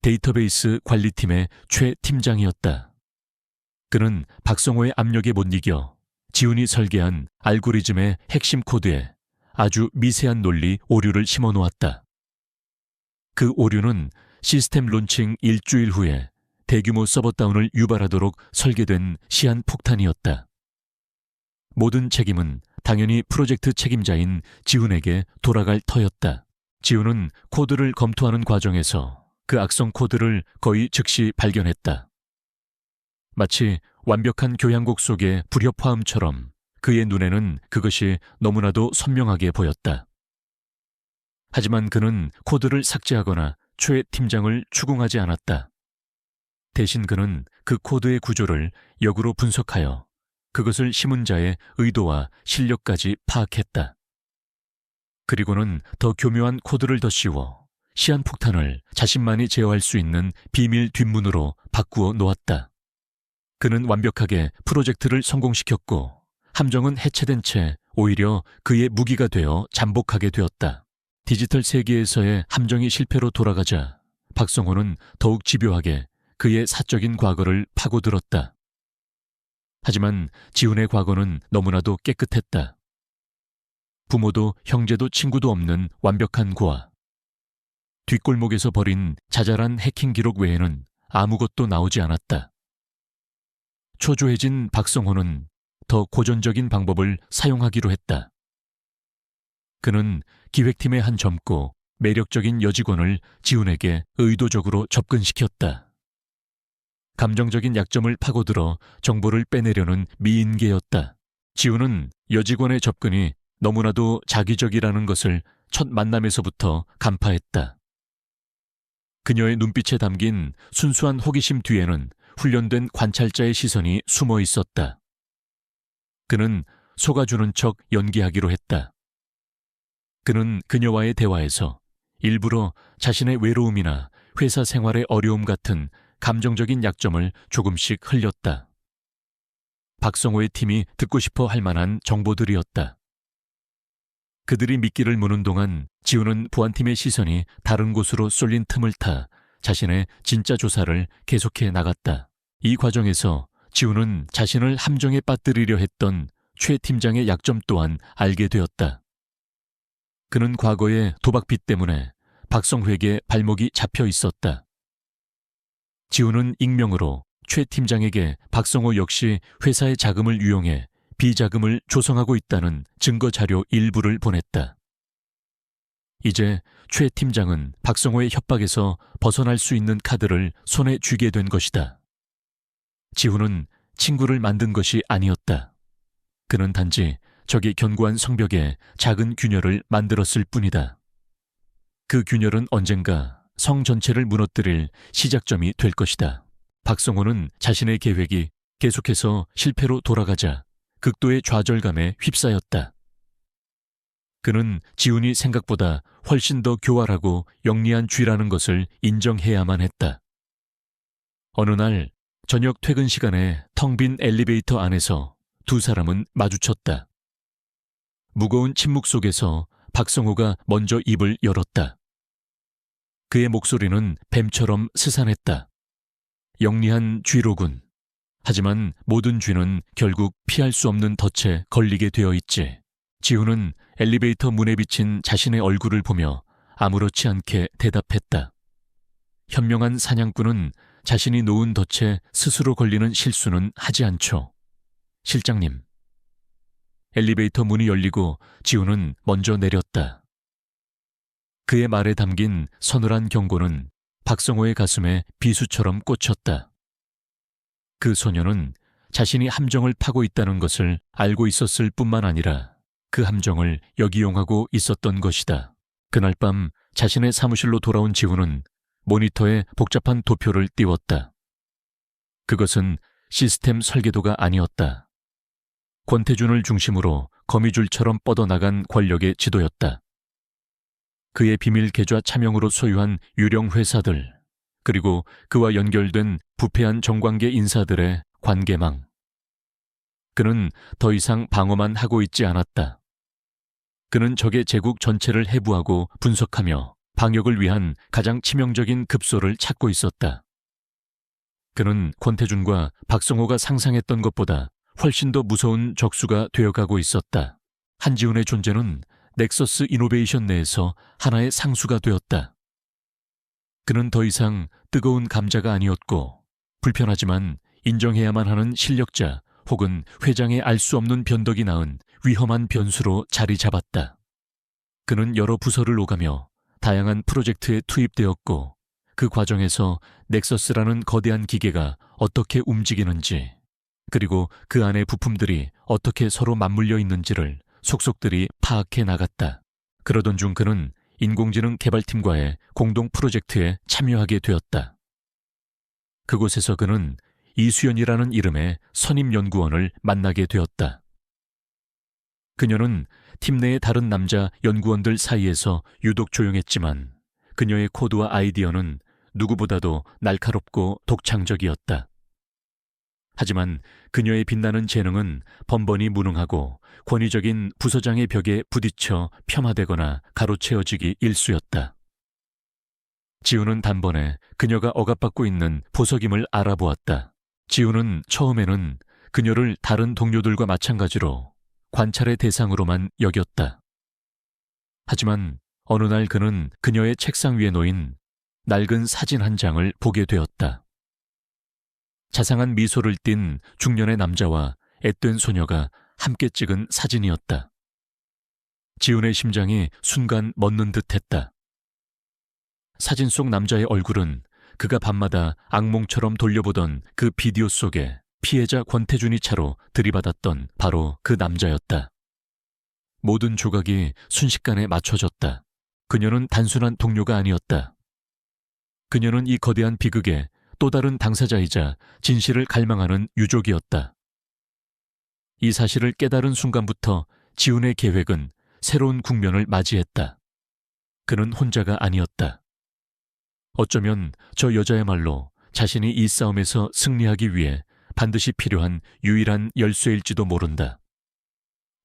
데이터베이스 관리팀의 최 팀장이었다. 그는 박성호의 압력에 못 이겨 지훈이 설계한 알고리즘의 핵심 코드에 아주 미세한 논리 오류를 심어놓았다. 그 오류는 시스템 론칭 일주일 후에 대규모 서버 다운을 유발하도록 설계된 시한폭탄이었다. 모든 책임은 당연히 프로젝트 책임자인 지훈에게 돌아갈 터였다. 지훈은 코드를 검토하는 과정에서 그 악성 코드를 거의 즉시 발견했다. 마치 완벽한 교향곡 속의 불협화음처럼 그의 눈에는 그것이 너무나도 선명하게 보였다. 하지만 그는 코드를 삭제하거나 최 팀장을 추궁하지 않았다. 대신 그는 그 코드의 구조를 역으로 분석하여 그것을 심은 자의 의도와 실력까지 파악했다. 그리고는 더 교묘한 코드를 더 씌워 시한폭탄을 자신만이 제어할 수 있는 비밀 뒷문으로 바꾸어 놓았다. 그는 완벽하게 프로젝트를 성공시켰고 함정은 해체된 채 오히려 그의 무기가 되어 잠복하게 되었다. 디지털 세계에서의 함정이 실패로 돌아가자 박성호는 더욱 집요하게 그의 사적인 과거를 파고들었다. 하지만 지훈의 과거는 너무나도 깨끗했다. 부모도 형제도 친구도 없는 완벽한 고아. 뒷골목에서 벌인 자잘한 해킹 기록 외에는 아무것도 나오지 않았다. 초조해진 박성호는 더 고전적인 방법을 사용하기로 했다. 그는 기획팀의 한 젊고 매력적인 여직원을 지훈에게 의도적으로 접근시켰다. 감정적인 약점을 파고들어 정보를 빼내려는 미인계였다. 지훈은 여직원의 접근이 너무나도 자기적이라는 것을 첫 만남에서부터 간파했다. 그녀의 눈빛에 담긴 순수한 호기심 뒤에는 훈련된 관찰자의 시선이 숨어 있었다. 그는 속아주는 척 연기하기로 했다. 그는 그녀와의 대화에서 일부러 자신의 외로움이나 회사 생활의 어려움 같은 감정적인 약점을 조금씩 흘렸다. 박성호의 팀이 듣고 싶어 할 만한 정보들이었다. 그들이 미끼를 무는 동안 지훈은 보안팀의 시선이 다른 곳으로 쏠린 틈을 타 자신의 진짜 조사를 계속해 나갔다. 이 과정에서 지훈은 자신을 함정에 빠뜨리려 했던 최 팀장의 약점 또한 알게 되었다. 그는 과거의 도박빚 때문에 박성회에게 발목이 잡혀 있었다. 지훈은 익명으로 최 팀장에게 박성호 역시 회사의 자금을 이용해 비자금을 조성하고 있다는 증거 자료 일부를 보냈다. 이제 최 팀장은 박성호의 협박에서 벗어날 수 있는 카드를 손에 쥐게 된 것이다. 지훈은 친구를 만든 것이 아니었다. 그는 단지 적이 견고한 성벽에 작은 균열을 만들었을 뿐이다. 그 균열은 언젠가 성 전체를 무너뜨릴 시작점이 될 것이다. 박성호는 자신의 계획이 계속해서 실패로 돌아가자 극도의 좌절감에 휩싸였다. 그는 지훈이 생각보다 훨씬 더 교활하고 영리한 쥐라는 것을 인정해야만 했다. 어느 날 저녁 퇴근 시간에 텅 빈 엘리베이터 안에서 두 사람은 마주쳤다. 무거운 침묵 속에서 박성호가 먼저 입을 열었다. 그의 목소리는 뱀처럼 스산했다. 영리한 쥐로군. 하지만 모든 쥐는 결국 피할 수 없는 덫에 걸리게 되어 있지. 지훈은 엘리베이터 문에 비친 자신의 얼굴을 보며 아무렇지 않게 대답했다. 현명한 사냥꾼은 자신이 놓은 덫에 스스로 걸리는 실수는 하지 않죠. 실장님. 엘리베이터 문이 열리고 지훈은 먼저 내렸다. 그의 말에 담긴 서늘한 경고는 박성호의 가슴에 비수처럼 꽂혔다. 그 소녀는 자신이 함정을 파고 있다는 것을 알고 있었을 뿐만 아니라 그 함정을 역이용하고 있었던 것이다. 그날 밤 자신의 사무실로 돌아온 지훈은 모니터에 복잡한 도표를 띄웠다. 그것은 시스템 설계도가 아니었다. 권태준을 중심으로 거미줄처럼 뻗어나간 권력의 지도였다. 그의 비밀 계좌 차명으로 소유한 유령 회사들, 그리고 그와 연결된 부패한 정관계 인사들의 관계망. 그는 더 이상 방어만 하고 있지 않았다. 그는 적의 제국 전체를 해부하고 분석하며 방역을 위한 가장 치명적인 급소를 찾고 있었다. 그는 권태준과 박성호가 상상했던 것보다 훨씬 더 무서운 적수가 되어가고 있었다. 한지훈의 존재는 넥서스 이노베이션 내에서 하나의 상수가 되었다. 그는 더 이상 뜨거운 감자가 아니었고 불편하지만 인정해야만 하는 실력자 혹은 회장의 알 수 없는 변덕이 낳은 위험한 변수로 자리 잡았다. 그는 여러 부서를 오가며 다양한 프로젝트에 투입되었고 그 과정에서 넥서스라는 거대한 기계가 어떻게 움직이는지 그리고 그 안의 부품들이 어떻게 서로 맞물려 있는지를 속속들이 파악해 나갔다. 그러던 중 그는 인공지능 개발팀과의 공동 프로젝트에 참여하게 되었다. 그곳에서 그는 이수연이라는 이름의 선임 연구원을 만나게 되었다. 그녀는 팀 내의 다른 남자 연구원들 사이에서 유독 조용했지만 그녀의 코드와 아이디어는 누구보다도 날카롭고 독창적이었다. 하지만 그녀의 빛나는 재능은 번번이 무능하고 권위적인 부서장의 벽에 부딪혀 폄하되거나 가로채어지기 일쑤였다. 지훈은 단번에 그녀가 억압받고 있는 보석임을 알아보았다. 지훈은 처음에는 그녀를 다른 동료들과 마찬가지로 관찰의 대상으로만 여겼다. 하지만 어느 날 그는 그녀의 책상 위에 놓인 낡은 사진 한 장을 보게 되었다. 자상한 미소를 띤 중년의 남자와 앳된 소녀가 함께 찍은 사진이었다. 지훈의 심장이 순간 멎는 듯했다. 사진 속 남자의 얼굴은 그가 밤마다 악몽처럼 돌려보던 그 비디오 속에 피해자 권태준이 차로 들이받았던 바로 그 남자였다. 모든 조각이 순식간에 맞춰졌다. 그녀는 단순한 동료가 아니었다. 그녀는 이 거대한 비극의 또 다른 당사자이자 진실을 갈망하는 유족이었다. 이 사실을 깨달은 순간부터 지훈의 계획은 새로운 국면을 맞이했다. 그는 혼자가 아니었다. 어쩌면 저 여자야말로 자신이 이 싸움에서 승리하기 위해 반드시 필요한 유일한 열쇠일지도 모른다.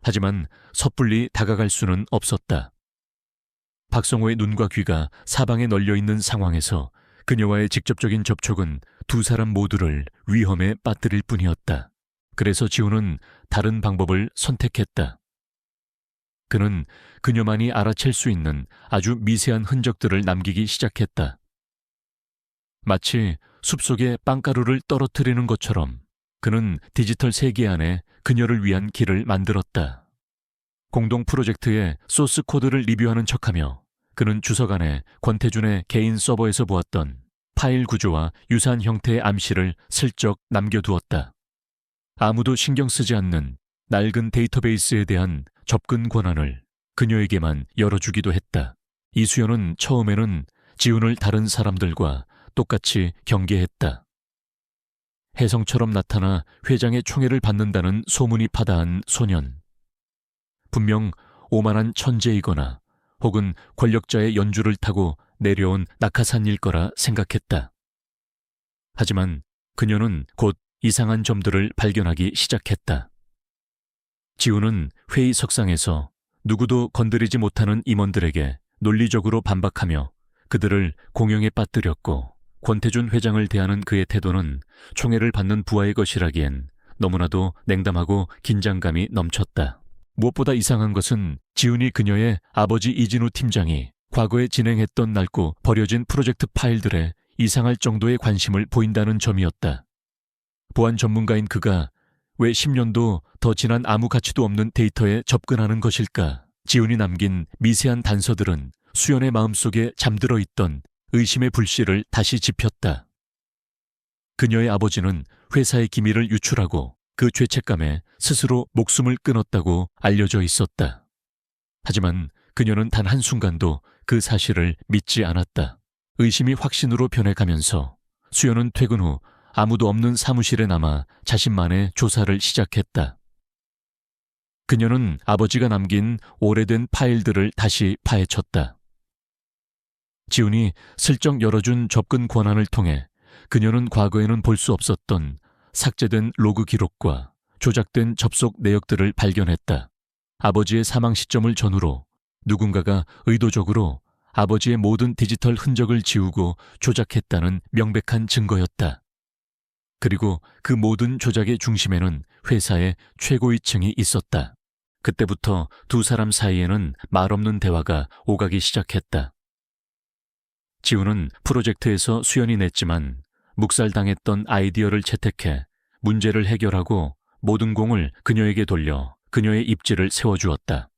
하지만 섣불리 다가갈 수는 없었다. 박성호의 눈과 귀가 사방에 널려있는 상황에서 그녀와의 직접적인 접촉은 두 사람 모두를 위험에 빠뜨릴 뿐이었다. 그래서 지훈은 다른 방법을 선택했다. 그는 그녀만이 알아챌 수 있는 아주 미세한 흔적들을 남기기 시작했다. 마치 숲속에 빵가루를 떨어뜨리는 것처럼 그는 디지털 세계 안에 그녀를 위한 길을 만들었다. 공동 프로젝트의 소스 코드를 리뷰하는 척하며 그는 주석 안에 권태준의 개인 서버에서 보았던 파일 구조와 유사한 형태의 암시를 슬쩍 남겨두었다. 아무도 신경 쓰지 않는 낡은 데이터베이스에 대한 접근 권한을 그녀에게만 열어주기도 했다. 이수연은 처음에는 지훈을 다른 사람들과 똑같이 경계했다. 혜성처럼 나타나 회장의 총애를 받는다는 소문이 파다한 소년. 분명 오만한 천재이거나 혹은 권력자의 연주를 타고 내려온 낙하산일 거라 생각했다. 하지만 그녀는 곧 이상한 점들을 발견하기 시작했다. 지우는 회의석상에서 누구도 건드리지 못하는 임원들에게 논리적으로 반박하며 그들을 공영에 빠뜨렸고, 권태준 회장을 대하는 그의 태도는 총애를 받는 부하의 것이라기엔 너무나도 냉담하고 긴장감이 넘쳤다. 무엇보다 이상한 것은 지훈이 그녀의 아버지 이진우 팀장이 과거에 진행했던 낡고 버려진 프로젝트 파일들에 이상할 정도의 관심을 보인다는 점이었다. 보안 전문가인 그가 왜 10년도 더 지난 아무 가치도 없는 데이터에 접근하는 것일까? 지훈이 남긴 미세한 단서들은 수연의 마음속에 잠들어 있던 의심의 불씨를 다시 지폈다. 그녀의 아버지는 회사의 기밀을 유출하고 그 죄책감에 스스로 목숨을 끊었다고 알려져 있었다. 하지만 그녀는 단 한순간도 그 사실을 믿지 않았다. 의심이 확신으로 변해가면서 수연은 퇴근 후 아무도 없는 사무실에 남아 자신만의 조사를 시작했다. 그녀는 아버지가 남긴 오래된 파일들을 다시 파헤쳤다. 지훈이 슬쩍 열어준 접근 권한을 통해 그녀는 과거에는 볼 수 없었던 삭제된 로그 기록과 조작된 접속 내역들을 발견했다. 아버지의 사망 시점을 전후로 누군가가 의도적으로 아버지의 모든 디지털 흔적을 지우고 조작했다는 명백한 증거였다. 그리고 그 모든 조작의 중심에는 회사의 최고위층이 있었다. 그때부터 두 사람 사이에는 말없는 대화가 오가기 시작했다. 지훈은 프로젝트에서 수연이 냈지만 묵살당했던 아이디어를 채택해 문제를 해결하고 모든 공을 그녀에게 돌려 그녀의 입지를 세워주었다.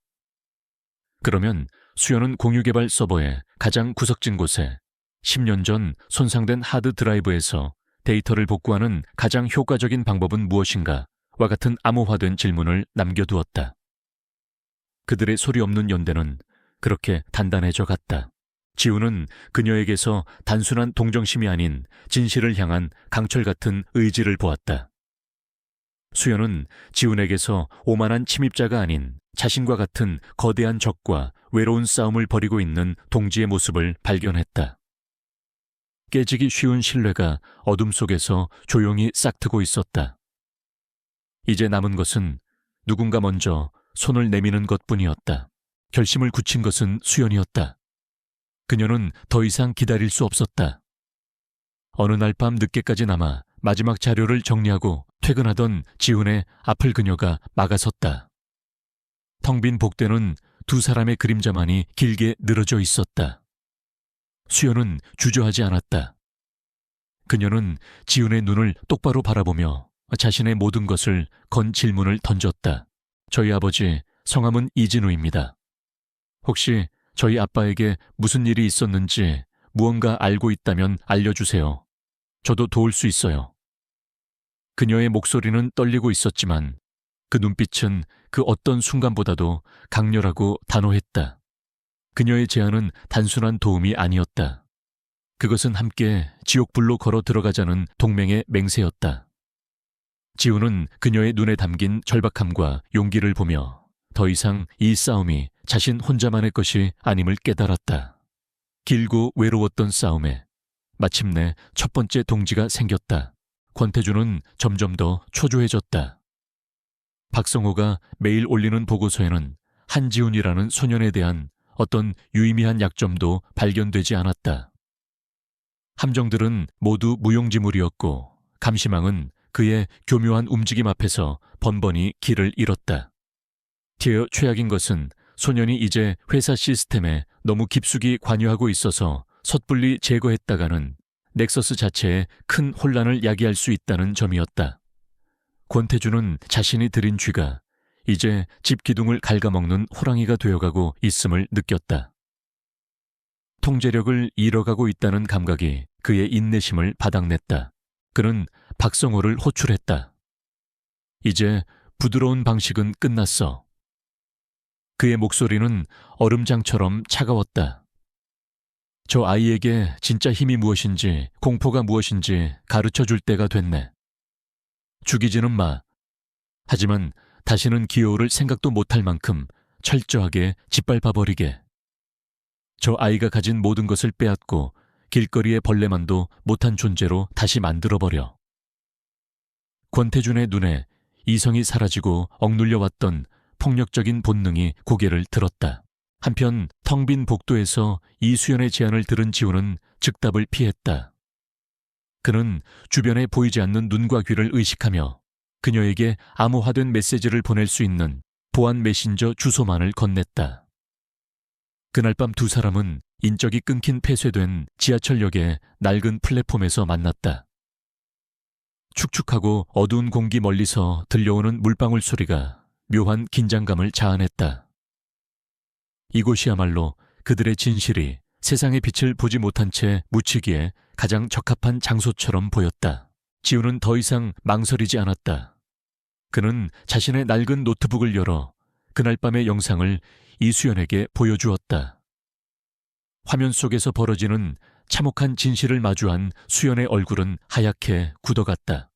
그러면 수연은 공유개발 서버의 가장 구석진 곳에 10년 전 손상된 하드 드라이브에서 데이터를 복구하는 가장 효과적인 방법은 무엇인가? 와 같은 암호화된 질문을 남겨두었다. 그들의 소리 없는 연대는 그렇게 단단해져 갔다. 지훈은 그녀에게서 단순한 동정심이 아닌 진실을 향한 강철 같은 의지를 보았다. 수연은 지훈에게서 오만한 침입자가 아닌 자신과 같은 거대한 적과 외로운 싸움을 벌이고 있는 동지의 모습을 발견했다. 깨지기 쉬운 신뢰가 어둠 속에서 조용히 싹트고 있었다. 이제 남은 것은 누군가 먼저 손을 내미는 것뿐이었다. 결심을 굳힌 것은 수연이었다. 그녀는 더 이상 기다릴 수 없었다. 어느 날 밤 늦게까지 남아 마지막 자료를 정리하고 퇴근하던 지훈의 앞을 그녀가 막아섰다. 텅 빈 복대는 두 사람의 그림자만이 길게 늘어져 있었다. 수연은 주저하지 않았다. 그녀는 지훈의 눈을 똑바로 바라보며 자신의 모든 것을 건 질문을 던졌다. 저희 아버지 성함은 이진우입니다. 혹시 저희 아빠에게 무슨 일이 있었는지 무언가 알고 있다면 알려주세요. 저도 도울 수 있어요. 그녀의 목소리는 떨리고 있었지만 그 눈빛은 그 어떤 순간보다도 강렬하고 단호했다. 그녀의 제안은 단순한 도움이 아니었다. 그것은 함께 지옥불로 걸어 들어가자는 동맹의 맹세였다. 지훈은 그녀의 눈에 담긴 절박함과 용기를 보며 더 이상 이 싸움이 자신 혼자만의 것이 아님을 깨달았다. 길고 외로웠던 싸움에 마침내 첫 번째 동지가 생겼다. 권태준은 점점 더 초조해졌다. 박성호가 매일 올리는 보고서에는 한지훈이라는 소년에 대한 어떤 유의미한 약점도 발견되지 않았다. 함정들은 모두 무용지물이었고 감시망은 그의 교묘한 움직임 앞에서 번번이 길을 잃었다. 티어 최악인 것은 소년이 이제 회사 시스템에 너무 깊숙이 관여하고 있어서 섣불리 제거했다가는 넥서스 자체에 큰 혼란을 야기할 수 있다는 점이었다. 권태준은 자신이 들인 쥐가 이제 집 기둥을 갉아먹는 호랑이가 되어가고 있음을 느꼈다. 통제력을 잃어가고 있다는 감각이 그의 인내심을 바닥냈다. 그는 박성호를 호출했다. 이제 부드러운 방식은 끝났어. 그의 목소리는 얼음장처럼 차가웠다. 저 아이에게 진짜 힘이 무엇인지 공포가 무엇인지 가르쳐 줄 때가 됐네. 죽이지는 마. 하지만 다시는 기어오를 생각도 못할 만큼 철저하게 짓밟아버리게. 저 아이가 가진 모든 것을 빼앗고 길거리의 벌레만도 못한 존재로 다시 만들어버려. 권태준의 눈에 이성이 사라지고 억눌려왔던 폭력적인 본능이 고개를 들었다. 한편 텅 빈 복도에서 이수연의 제안을 들은 지우는 즉답을 피했다. 그는 주변에 보이지 않는 눈과 귀를 의식하며 그녀에게 암호화된 메시지를 보낼 수 있는 보안 메신저 주소만을 건넸다. 그날 밤 두 사람은 인적이 끊긴 폐쇄된 지하철역의 낡은 플랫폼에서 만났다. 축축하고 어두운 공기 멀리서 들려오는 물방울 소리가 묘한 긴장감을 자아냈다. 이곳이야말로 그들의 진실이 세상의 빛을 보지 못한 채 묻히기에 가장 적합한 장소처럼 보였다. 지우는 더 이상 망설이지 않았다. 그는 자신의 낡은 노트북을 열어 그날 밤의 영상을 이수연에게 보여주었다. 화면 속에서 벌어지는 참혹한 진실을 마주한 수연의 얼굴은 하얗게 굳어갔다.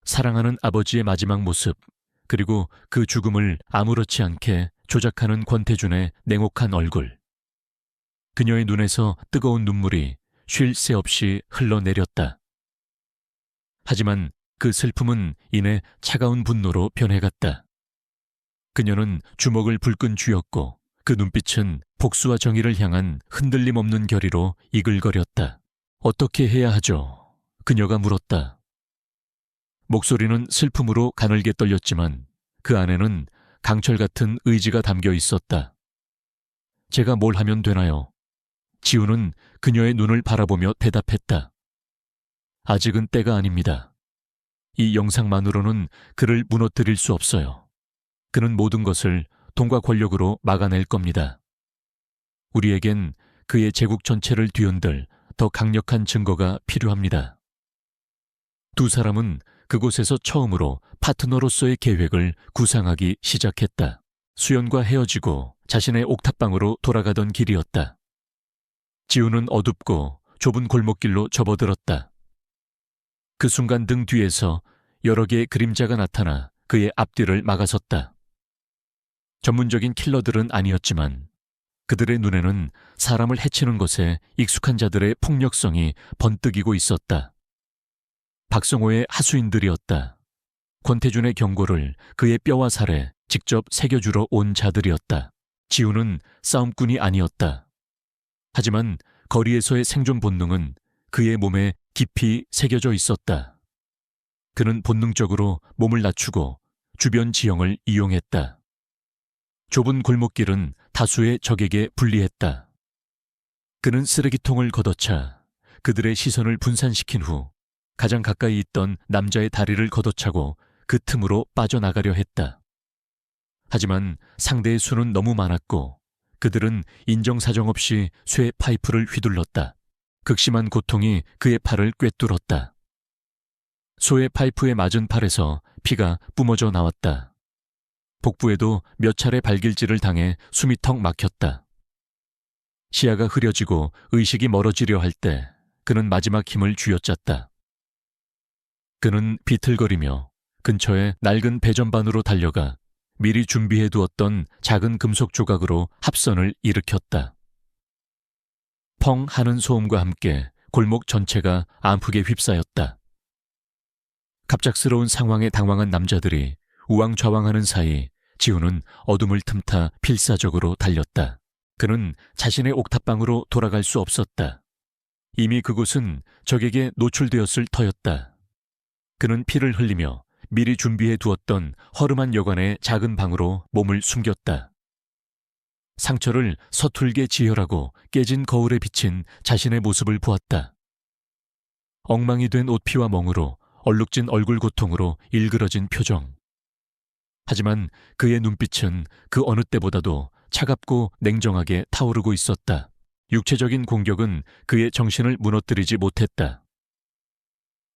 사랑하는 아버지의 마지막 모습, 그리고 그 죽음을 아무렇지 않게 조작하는 권태준의 냉혹한 얼굴. 그녀의 눈에서 뜨거운 눈물이 쉴 새 없이 흘러내렸다. 하지만 그 슬픔은 이내 차가운 분노로 변해갔다. 그녀는 주먹을 불끈 쥐었고 그 눈빛은 복수와 정의를 향한 흔들림 없는 결의로 이글거렸다. 어떻게 해야 하죠? 그녀가 물었다. 목소리는 슬픔으로 가늘게 떨렸지만 그 안에는 강철 같은 의지가 담겨 있었다. 제가 뭘 하면 되나요? 지우는 그녀의 눈을 바라보며 대답했다. 아직은 때가 아닙니다. 이 영상만으로는 그를 무너뜨릴 수 없어요. 그는 모든 것을 돈과 권력으로 막아낼 겁니다. 우리에겐 그의 제국 전체를 뒤흔들 더 강력한 증거가 필요합니다. 두 사람은 그곳에서 처음으로 파트너로서의 계획을 구상하기 시작했다. 수연과 헤어지고 자신의 옥탑방으로 돌아가던 길이었다. 지우는 어둡고 좁은 골목길로 접어들었다. 그 순간 등 뒤에서 여러 개의 그림자가 나타나 그의 앞뒤를 막아섰다. 전문적인 킬러들은 아니었지만 그들의 눈에는 사람을 해치는 것에 익숙한 자들의 폭력성이 번뜩이고 있었다. 박성호의 하수인들이었다. 권태준의 경고를 그의 뼈와 살에 직접 새겨주러 온 자들이었다. 지우는 싸움꾼이 아니었다. 하지만 거리에서의 생존 본능은 그의 몸에 깊이 새겨져 있었다. 그는 본능적으로 몸을 낮추고 주변 지형을 이용했다. 좁은 골목길은 다수의 적에게 불리했다. 그는 쓰레기통을 걷어차 그들의 시선을 분산시킨 후 가장 가까이 있던 남자의 다리를 걷어차고 그 틈으로 빠져나가려 했다. 하지만 상대의 수는 너무 많았고 그들은 인정사정 없이 쇠 파이프를 휘둘렀다. 극심한 고통이 그의 팔을 꿰뚫었다. 소의 파이프에 맞은 팔에서 피가 뿜어져 나왔다. 복부에도 몇 차례 발길질을 당해 숨이 턱 막혔다. 시야가 흐려지고 의식이 멀어지려 할 때 그는 마지막 힘을 쥐어짰다. 그는 비틀거리며 근처의 낡은 배전반으로 달려가 미리 준비해 두었던 작은 금속 조각으로 합선을 일으켰다. 펑 하는 소음과 함께 골목 전체가 아프게 휩싸였다. 갑작스러운 상황에 당황한 남자들이 우왕좌왕하는 사이 지우는 어둠을 틈타 필사적으로 달렸다. 그는 자신의 옥탑방으로 돌아갈 수 없었다. 이미 그곳은 적에게 노출되었을 터였다. 그는 피를 흘리며 미리 준비해 두었던 허름한 여관의 작은 방으로 몸을 숨겼다. 상처를 서툴게 지혈하고 깨진 거울에 비친 자신의 모습을 보았다. 엉망이 된 옷피와 멍으로 얼룩진 얼굴 고통으로 일그러진 표정. 하지만 그의 눈빛은 그 어느 때보다도 차갑고 냉정하게 타오르고 있었다. 육체적인 공격은 그의 정신을 무너뜨리지 못했다.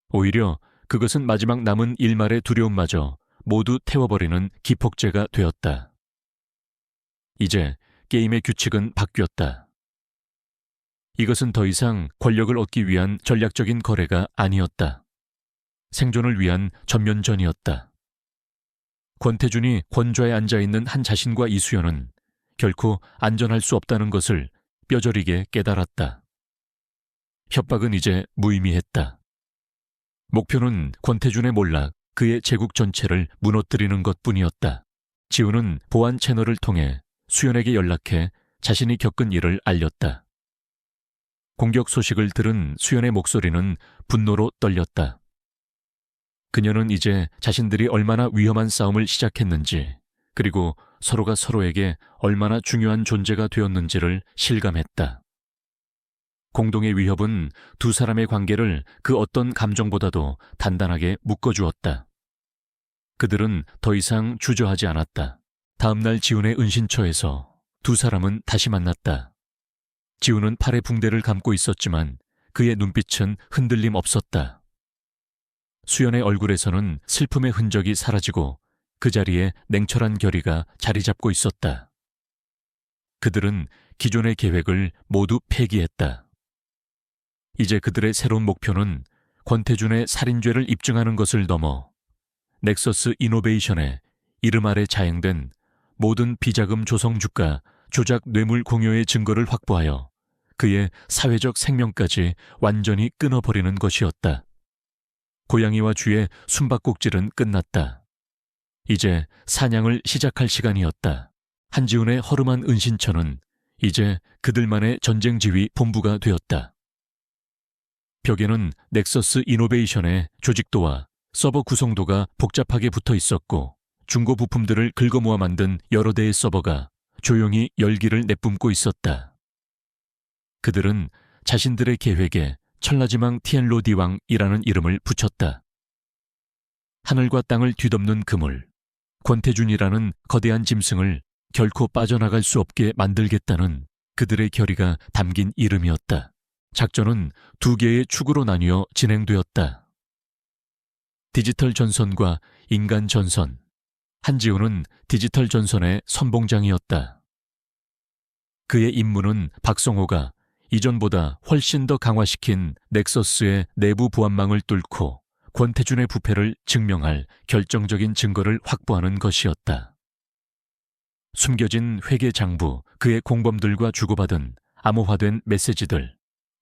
오히려 그것은 마지막 남은 일말의 두려움마저 모두 태워버리는 기폭제가 되었다. 이제 게임의 규칙은 바뀌었다. 이것은 더 이상 권력을 얻기 위한 전략적인 거래가 아니었다. 생존을 위한 전면전이었다. 권태준이 권좌에 앉아있는 한 자신과 이수연은 결코 안전할 수 없다는 것을 뼈저리게 깨달았다. 협박은 이제 무의미했다. 목표는 권태준의 몰락, 그의 제국 전체를 무너뜨리는 것뿐이었다. 지우는 보안 채널을 통해 수연에게 연락해 자신이 겪은 일을 알렸다. 공격 소식을 들은 수연의 목소리는 분노로 떨렸다. 그녀는 이제 자신들이 얼마나 위험한 싸움을 시작했는지, 그리고 서로가 서로에게 얼마나 중요한 존재가 되었는지를 실감했다. 공동의 위협은 두 사람의 관계를 그 어떤 감정보다도 단단하게 묶어주었다. 그들은 더 이상 주저하지 않았다. 다음날 지훈의 은신처에서 두 사람은 다시 만났다. 지훈은 팔에 붕대를 감고 있었지만 그의 눈빛은 흔들림 없었다. 수연의 얼굴에서는 슬픔의 흔적이 사라지고 그 자리에 냉철한 결의가 자리 잡고 있었다. 그들은 기존의 계획을 모두 폐기했다. 이제 그들의 새로운 목표는 권태준의 살인죄를 입증하는 것을 넘어 넥서스 이노베이션의 이름 아래 자행된 모든 비자금 조성 주가 조작 뇌물 공여의 증거를 확보하여 그의 사회적 생명까지 완전히 끊어버리는 것이었다. 고양이와 쥐의 숨바꼭질은 끝났다. 이제 사냥을 시작할 시간이었다. 한지훈의 허름한 은신처는 이제 그들만의 전쟁지휘 본부가 되었다. 벽에는 넥서스 이노베이션의 조직도와 서버 구성도가 복잡하게 붙어 있었고 중고 부품들을 긁어모아 만든 여러 대의 서버가 조용히 열기를 내뿜고 있었다. 그들은 자신들의 계획에 천라지망 티엔로디왕이라는 이름을 붙였다. 하늘과 땅을 뒤덮는 그물, 권태준이라는 거대한 짐승을 결코 빠져나갈 수 없게 만들겠다는 그들의 결의가 담긴 이름이었다. 작전은 두 개의 축으로 나뉘어 진행되었다. 디지털 전선과 인간 전선. 한지훈은 디지털 전선의 선봉장이었다. 그의 임무는 박성호가 이전보다 훨씬 더 강화시킨 넥서스의 내부 보안망을 뚫고 권태준의 부패를 증명할 결정적인 증거를 확보하는 것이었다. 숨겨진 회계 장부, 그의 공범들과 주고받은 암호화된 메시지들,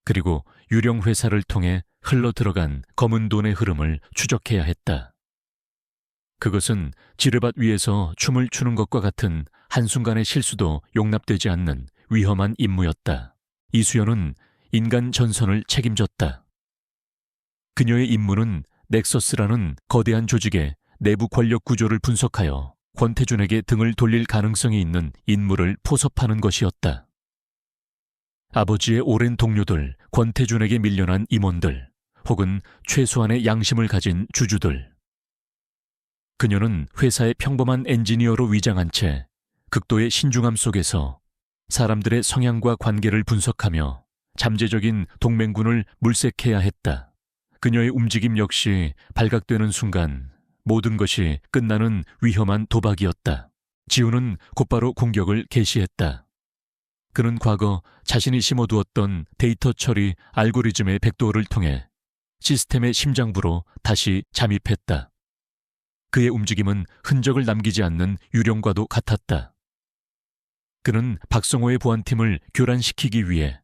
그리고 유령 회사를 통해 흘러들어간 검은 돈의 흐름을 추적해야 했다. 그것은 지르밭 위에서 춤을 추는 것과 같은 한순간의 실수도 용납되지 않는 위험한 임무였다. 이수연은 인간 전선을 책임졌다. 그녀의 임무는 넥서스라는 거대한 조직의 내부 권력 구조를 분석하여 권태준에게 등을 돌릴 가능성이 있는 인물을 포섭하는 것이었다. 아버지의 오랜 동료들, 권태준에게 밀려난 임원들, 혹은 최소한의 양심을 가진 주주들. 그녀는 회사의 평범한 엔지니어로 위장한 채 극도의 신중함 속에서 사람들의 성향과 관계를 분석하며 잠재적인 동맹군을 물색해야 했다. 그녀의 움직임 역시 발각되는 순간 모든 것이 끝나는 위험한 도박이었다. 지우는 곧바로 공격을 개시했다. 그는 과거 자신이 심어두었던 데이터 처리 알고리즘의 백도어를 통해 시스템의 심장부로 다시 잠입했다. 그의 움직임은 흔적을 남기지 않는 유령과도 같았다. 그는 박성호의 보안팀을 교란시키기 위해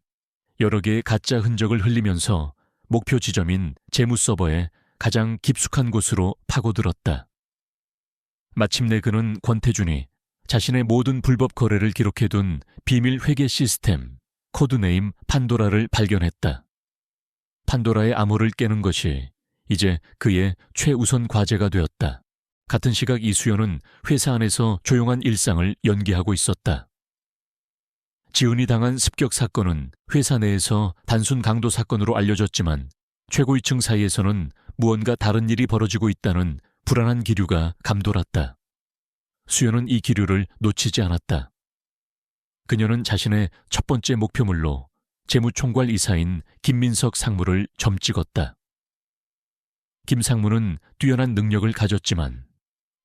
여러 개의 가짜 흔적을 흘리면서 목표 지점인 재무 서버의 가장 깊숙한 곳으로 파고들었다. 마침내 그는 권태준이 자신의 모든 불법 거래를 기록해둔 비밀 회계 시스템, 코드네임 판도라를 발견했다. 판도라의 암호를 깨는 것이 이제 그의 최우선 과제가 되었다. 같은 시각 이수연은 회사 안에서 조용한 일상을 연기하고 있었다. 지훈이 당한 습격 사건은 회사 내에서 단순 강도 사건으로 알려졌지만 최고위층 사이에서는 무언가 다른 일이 벌어지고 있다는 불안한 기류가 감돌았다. 수연은 이 기류를 놓치지 않았다. 그녀는 자신의 첫 번째 목표물로 재무총괄 이사인 김민석 상무를 점찍었다. 김 상무는 뛰어난 능력을 가졌지만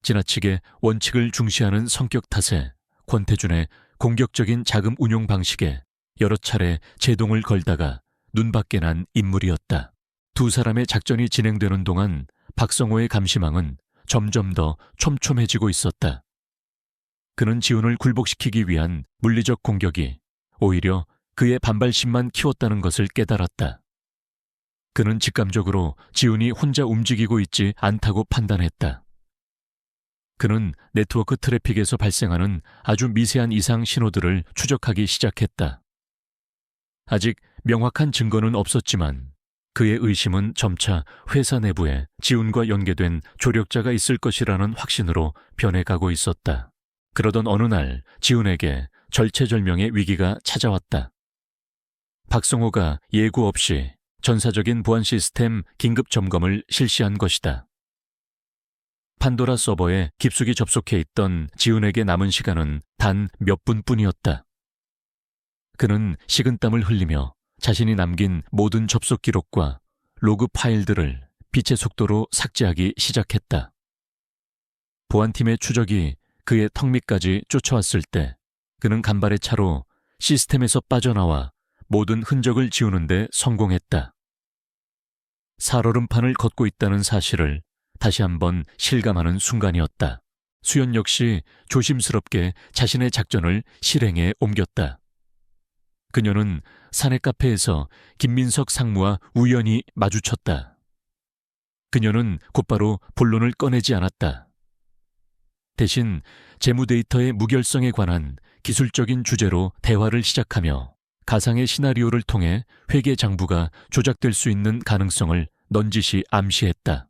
지나치게 원칙을 중시하는 성격 탓에 권태준의 공격적인 자금 운용 방식에 여러 차례 제동을 걸다가 눈밖에 난 인물이었다. 두 사람의 작전이 진행되는 동안 박성호의 감시망은 점점 더 촘촘해지고 있었다. 그는 지훈을 굴복시키기 위한 물리적 공격이 오히려 그의 반발심만 키웠다는 것을 깨달았다. 그는 직감적으로 지훈이 혼자 움직이고 있지 않다고 판단했다. 그는 네트워크 트래픽에서 발생하는 아주 미세한 이상 신호들을 추적하기 시작했다. 아직 명확한 증거는 없었지만 그의 의심은 점차 회사 내부에 지훈과 연계된 조력자가 있을 것이라는 확신으로 변해가고 있었다. 그러던 어느 날 지훈에게 절체절명의 위기가 찾아왔다. 박성호가 예고 없이 전사적인 보안 시스템 긴급 점검을 실시한 것이다. 판도라 서버에 깊숙이 접속해 있던 지훈에게 남은 시간은 단 몇 분뿐이었다. 그는 식은땀을 흘리며 자신이 남긴 모든 접속 기록과 로그 파일들을 빛의 속도로 삭제하기 시작했다. 보안팀의 추적이 그의 턱 밑까지 쫓아왔을 때 그는 간발의 차로 시스템에서 빠져나와 모든 흔적을 지우는 데 성공했다. 살얼음판을 걷고 있다는 사실을 다시 한번 실감하는 순간이었다. 수연 역시 조심스럽게 자신의 작전을 실행에 옮겼다. 그녀는 사내 카페에서 김민석 상무와 우연히 마주쳤다. 그녀는 곧바로 본론을 꺼내지 않았다. 대신 재무 데이터의 무결성에 관한 기술적인 주제로 대화를 시작하며 가상의 시나리오를 통해 회계 장부가 조작될 수 있는 가능성을 넌지시 암시했다.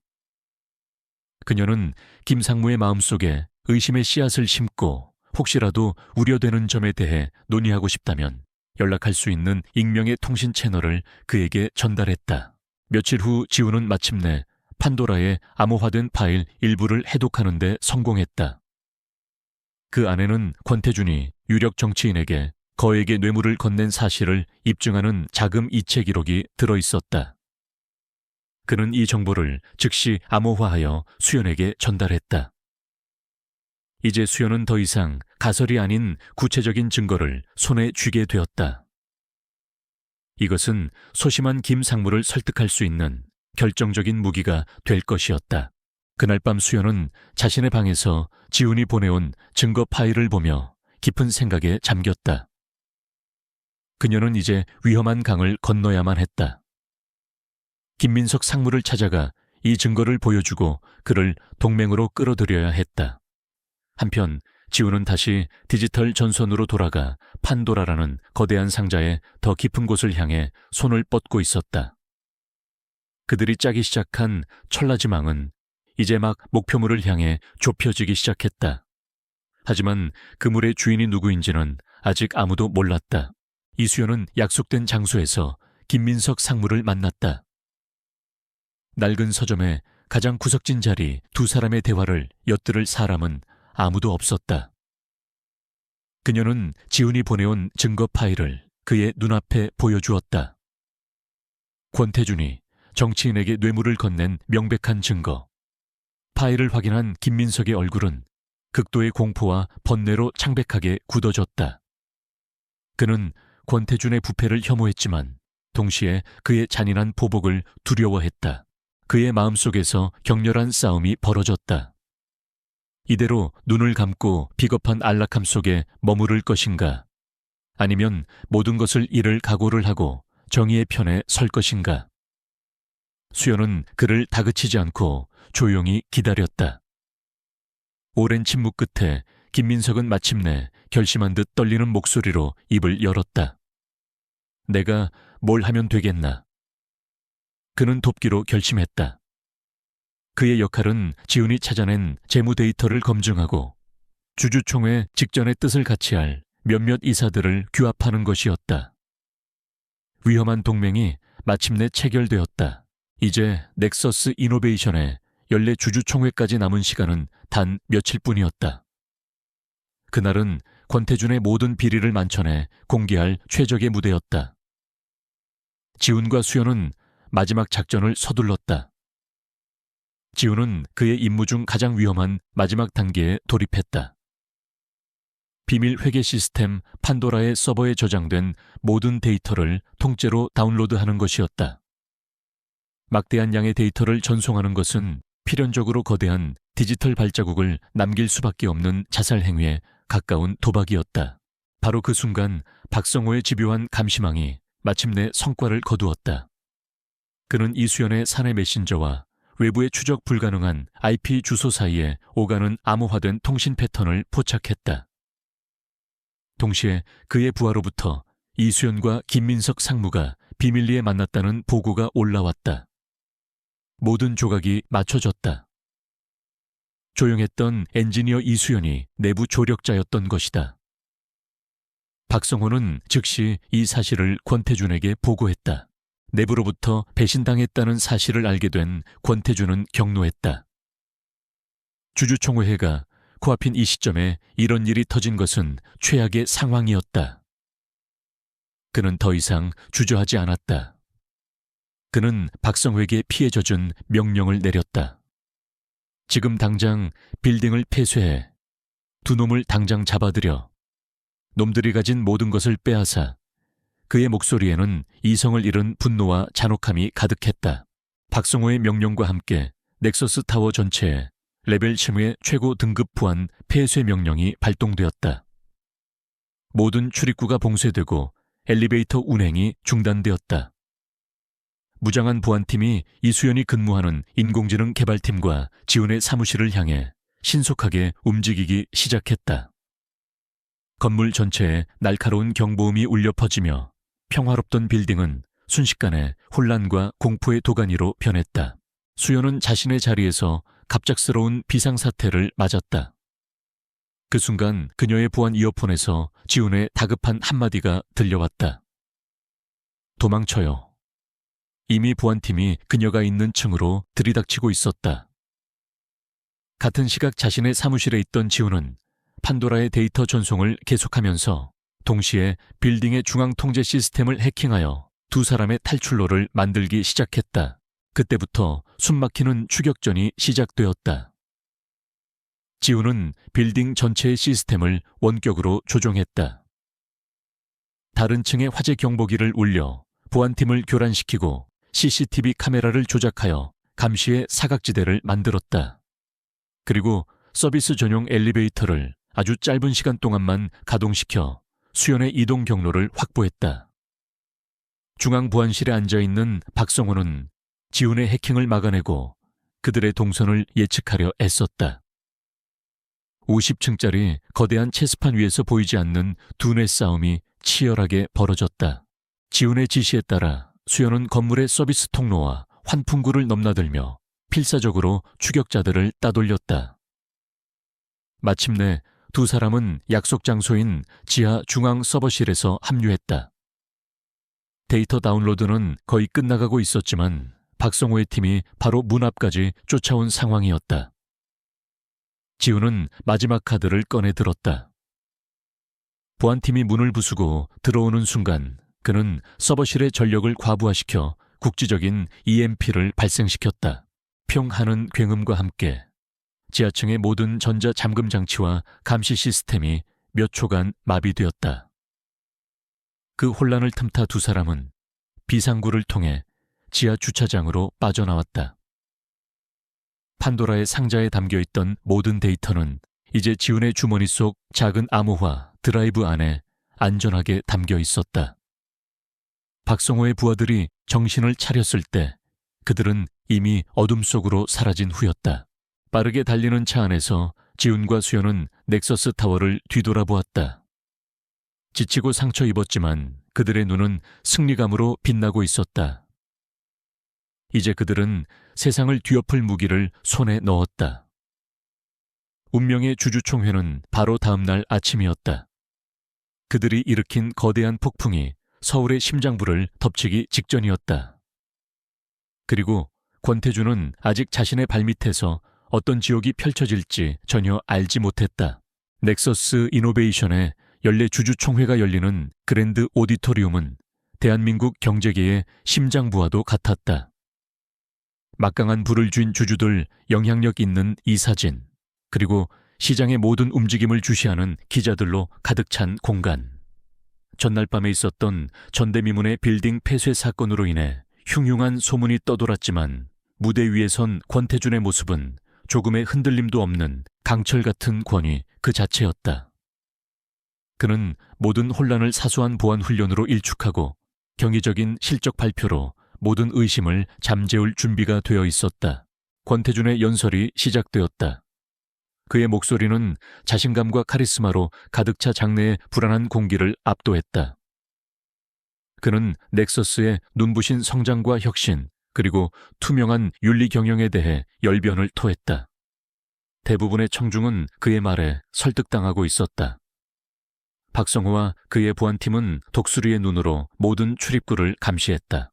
그녀는 김 상무의 마음속에 의심의 씨앗을 심고 혹시라도 우려되는 점에 대해 논의하고 싶다면 연락할 수 있는 익명의 통신 채널을 그에게 전달했다. 며칠 후 지훈은 마침내 판도라의 암호화된 파일 일부를 해독하는 데 성공했다. 그 안에는 권태준이 유력 정치인에게 거액의 뇌물을 건넨 사실을 입증하는 자금 이체 기록이 들어있었다. 그는 이 정보를 즉시 암호화하여 수연에게 전달했다. 이제 수연은 더 이상 가설이 아닌 구체적인 증거를 손에 쥐게 되었다. 이것은 소심한 김 상무를 설득할 수 있는 결정적인 무기가 될 것이었다. 그날 밤 수연은 자신의 방에서 지훈이 보내온 증거 파일을 보며 깊은 생각에 잠겼다. 그녀는 이제 위험한 강을 건너야만 했다. 김민석 상무를 찾아가 이 증거를 보여주고 그를 동맹으로 끌어들여야 했다. 한편 지훈은 다시 디지털 전선으로 돌아가 판도라라는 거대한 상자의 더 깊은 곳을 향해 손을 뻗고 있었다. 그들이 짜기 시작한 천라지망은 이제 막 목표물을 향해 좁혀지기 시작했다. 하지만 그물의 주인이 누구인지는 아직 아무도 몰랐다. 이수연은 약속된 장소에서 김민석 상무를 만났다. 낡은 서점에 가장 구석진 자리 두 사람의 대화를 엿들을 사람은 아무도 없었다. 그녀는 지훈이 보내온 증거 파일을 그의 눈앞에 보여주었다. 권태준이 정치인에게 뇌물을 건넨 명백한 증거. 파일을 확인한 김민석의 얼굴은 극도의 공포와 번뇌로 창백하게 굳어졌다. 그는 권태준의 부패를 혐오했지만 동시에 그의 잔인한 보복을 두려워했다. 그의 마음속에서 격렬한 싸움이 벌어졌다. 이대로 눈을 감고 비겁한 안락함 속에 머무를 것인가? 아니면 모든 것을 잃을 각오를 하고 정의의 편에 설 것인가? 수연은 그를 다그치지 않고 조용히 기다렸다. 오랜 침묵 끝에 김민석은 마침내 결심한 듯 떨리는 목소리로 입을 열었다. 내가 뭘 하면 되겠나? 그는 돕기로 결심했다. 그의 역할은 지훈이 찾아낸 재무 데이터를 검증하고 주주총회 직전의 뜻을 같이 할 몇몇 이사들을 규합하는 것이었다. 위험한 동맹이 마침내 체결되었다. 이제 넥서스 이노베이션의 연례 주주총회까지 남은 시간은 단 며칠뿐이었다. 그날은 권태준의 모든 비리를 만천해 공개할 최적의 무대였다. 지훈과 수연은 마지막 작전을 서둘렀다. 지훈은 그의 임무 중 가장 위험한 마지막 단계에 돌입했다. 비밀 회계 시스템 판도라의 서버에 저장된 모든 데이터를 통째로 다운로드하는 것이었다. 막대한 양의 데이터를 전송하는 것은 필연적으로 거대한 디지털 발자국을 남길 수밖에 없는 자살 행위에 가까운 도박이었다. 바로 그 순간 박성호의 집요한 감시망이 마침내 성과를 거두었다. 그는 이수연의 사내 메신저와 외부의 추적 불가능한 IP 주소 사이에 오가는 암호화된 통신 패턴을 포착했다. 동시에 그의 부하로부터 이수연과 김민석 상무가 비밀리에 만났다는 보고가 올라왔다. 모든 조각이 맞춰졌다. 조용했던 엔지니어 이수연이 내부 조력자였던 것이다. 박성호는 즉시 이 사실을 권태준에게 보고했다. 내부로부터 배신당했다는 사실을 알게 된 권태준은 격노했다. 주주총회가 코앞인 이 시점에 이런 일이 터진 것은 최악의 상황이었다. 그는 더 이상 주저하지 않았다. 그는 박성호에게 피해 젖은 명령을 내렸다. 지금 당장 빌딩을 폐쇄해 두 놈을 당장 잡아들여 놈들이 가진 모든 것을 빼앗아. 그의 목소리에는 이성을 잃은 분노와 잔혹함이 가득했다. 박성호의 명령과 함께 넥서스 타워 전체에 레벨 침의 최고 등급 보안 폐쇄 명령이 발동되었다. 모든 출입구가 봉쇄되고 엘리베이터 운행이 중단되었다. 무장한 보안팀이 이수연이 근무하는 인공지능 개발팀과 지훈의 사무실을 향해 신속하게 움직이기 시작했다. 건물 전체에 날카로운 경보음이 울려 퍼지며 평화롭던 빌딩은 순식간에 혼란과 공포의 도가니로 변했다. 수연은 자신의 자리에서 갑작스러운 비상사태를 맞았다. 그 순간 그녀의 보안 이어폰에서 지훈의 다급한 한마디가 들려왔다. 도망쳐요. 이미 보안팀이 그녀가 있는 층으로 들이닥치고 있었다. 같은 시각 자신의 사무실에 있던 지훈은 판도라의 데이터 전송을 계속하면서 동시에 빌딩의 중앙 통제 시스템을 해킹하여 두 사람의 탈출로를 만들기 시작했다. 그때부터 숨막히는 추격전이 시작되었다. 지훈은 빌딩 전체의 시스템을 원격으로 조종했다. 다른 층의 화재 경보기를 울려 보안팀을 교란시키고 CCTV 카메라를 조작하여 감시의 사각지대를 만들었다. 그리고 서비스 전용 엘리베이터를 아주 짧은 시간 동안만 가동시켜 수연의 이동 경로를 확보했다. 중앙 보안실에 앉아있는 박성호는 지훈의 해킹을 막아내고 그들의 동선을 예측하려 애썼다. 50층짜리 거대한 체스판 위에서 보이지 않는 두뇌 싸움이 치열하게 벌어졌다. 지훈의 지시에 따라 수연은 건물의 서비스 통로와 환풍구를 넘나들며 필사적으로 추격자들을 따돌렸다. 마침내 두 사람은 약속 장소인 지하 중앙 서버실에서 합류했다. 데이터 다운로드는 거의 끝나가고 있었지만 박성호의 팀이 바로 문 앞까지 쫓아온 상황이었다. 지훈은 마지막 카드를 꺼내 들었다. 보안팀이 문을 부수고 들어오는 순간 그는 서버실의 전력을 과부하시켜 국지적인 EMP를 발생시켰다. 평 하는 굉음과 함께 지하층의 모든 전자 잠금 장치와 감시 시스템이 몇 초간 마비되었다. 그 혼란을 틈타 두 사람은 비상구를 통해 지하 주차장으로 빠져나왔다. 판도라의 상자에 담겨있던 모든 데이터는 이제 지훈의 주머니 속 작은 암호화 드라이브 안에 안전하게 담겨 있었다. 박성호의 부하들이 정신을 차렸을 때 그들은 이미 어둠 속으로 사라진 후였다. 빠르게 달리는 차 안에서 지훈과 수연은 넥서스 타워를 뒤돌아보았다. 지치고 상처 입었지만 그들의 눈은 승리감으로 빛나고 있었다. 이제 그들은 세상을 뒤엎을 무기를 손에 넣었다. 운명의 주주총회는 바로 다음 날 아침이었다. 그들이 일으킨 거대한 폭풍이 서울의 심장부를 덮치기 직전이었다. 그리고 권태준은 아직 자신의 발밑에서 어떤 지옥이 펼쳐질지 전혀 알지 못했다. 넥서스 이노베이션의 연례 주주총회가 열리는 그랜드 오디토리움은 대한민국 경제계의 심장부와도 같았다. 막강한 불을 쥔 주주들, 영향력 있는 이사진, 그리고 시장의 모든 움직임을 주시하는 기자들로 가득 찬 공간. 전날 밤에 있었던 전대미문의 빌딩 폐쇄 사건으로 인해 흉흉한 소문이 떠돌았지만 무대 위에 선 권태준의 모습은 조금의 흔들림도 없는 강철 같은 권위 그 자체였다. 그는 모든 혼란을 사소한 보안 훈련으로 일축하고 경이적인 실적 발표로 모든 의심을 잠재울 준비가 되어 있었다. 권태준의 연설이 시작되었다. 그의 목소리는 자신감과 카리스마로 가득 차 장내의 불안한 공기를 압도했다. 그는 넥서스의 눈부신 성장과 혁신, 그리고 투명한 윤리 경영에 대해 열변을 토했다. 대부분의 청중은 그의 말에 설득당하고 있었다. 박성호와 그의 보안팀은 독수리의 눈으로 모든 출입구를 감시했다.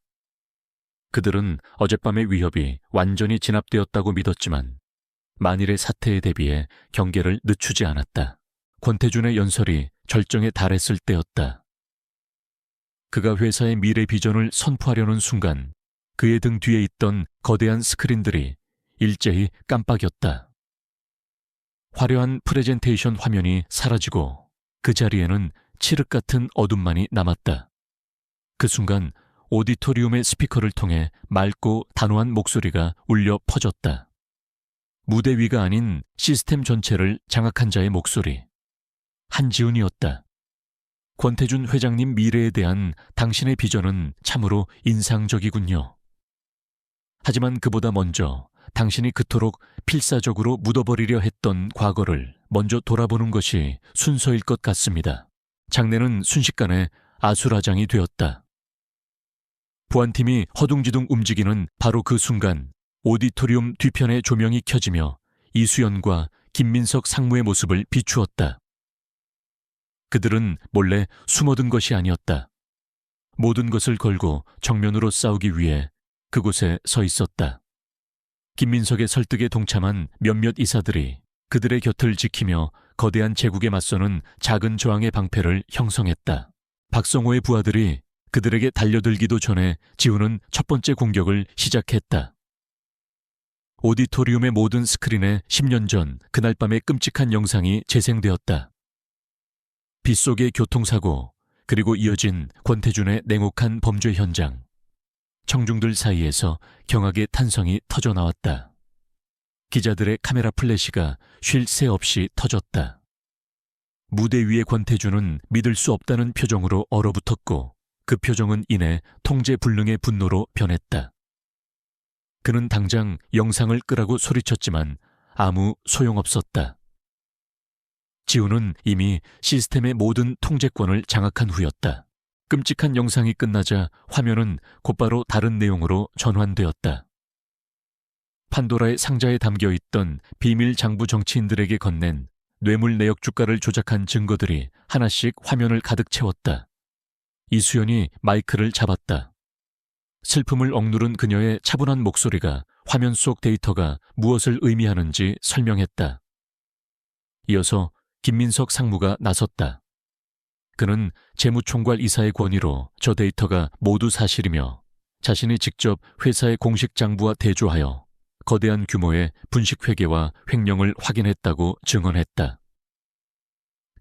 그들은 어젯밤의 위협이 완전히 진압되었다고 믿었지만 만일의 사태에 대비해 경계를 늦추지 않았다. 권태준의 연설이 절정에 달했을 때였다. 그가 회사의 미래 비전을 선포하려는 순간 그의 등 뒤에 있던 거대한 스크린들이 일제히 깜빡였다. 화려한 프레젠테이션 화면이 사라지고 그 자리에는 칠흑 같은 어둠만이 남았다. 그 순간 오디토리움의 스피커를 통해 맑고 단호한 목소리가 울려 퍼졌다. 무대 위가 아닌 시스템 전체를 장악한 자의 목소리. 한지훈이었다. 권태준 회장님 미래에 대한 당신의 비전은 참으로 인상적이군요. 하지만 그보다 먼저 당신이 그토록 필사적으로 묻어버리려 했던 과거를 먼저 돌아보는 것이 순서일 것 같습니다. 장내는 순식간에 아수라장이 되었다. 보안팀이 허둥지둥 움직이는 바로 그 순간 오디토리움 뒤편의 조명이 켜지며 이수연과 김민석 상무의 모습을 비추었다. 그들은 몰래 숨어든 것이 아니었다. 모든 것을 걸고 정면으로 싸우기 위해 그곳에 서 있었다. 김민석의 설득에 동참한 몇몇 이사들이 그들의 곁을 지키며 거대한 제국에 맞서는 작은 저항의 방패를 형성했다. 박성호의 부하들이 그들에게 달려들기도 전에 지훈은 첫 번째 공격을 시작했다. 오디토리움의 모든 스크린에 10년 전 그날 밤의 끔찍한 영상이 재생되었다. 빗속의 교통사고, 그리고 이어진 권태준의 냉혹한 범죄 현장. 청중들 사이에서 경악의 탄성이 터져나왔다. 기자들의 카메라 플래시가 쉴 새 없이 터졌다. 무대 위의 권태준은 믿을 수 없다는 표정으로 얼어붙었고 그 표정은 이내 통제불능의 분노로 변했다. 그는 당장 영상을 끄라고 소리쳤지만 아무 소용없었다. 지훈은 이미 시스템의 모든 통제권을 장악한 후였다. 끔찍한 영상이 끝나자 화면은 곧바로 다른 내용으로 전환되었다. 판도라의 상자에 담겨있던 비밀 장부 정치인들에게 건넨 뇌물 내역 주가를 조작한 증거들이 하나씩 화면을 가득 채웠다. 이수연이 마이크를 잡았다. 슬픔을 억누른 그녀의 차분한 목소리가 화면 속 데이터가 무엇을 의미하는지 설명했다. 이어서 김민석 상무가 나섰다. 그는 재무총괄 이사의 권위로 저 데이터가 모두 사실이며 자신이 직접 회사의 공식 장부와 대조하여 거대한 규모의 분식회계와 횡령을 확인했다고 증언했다.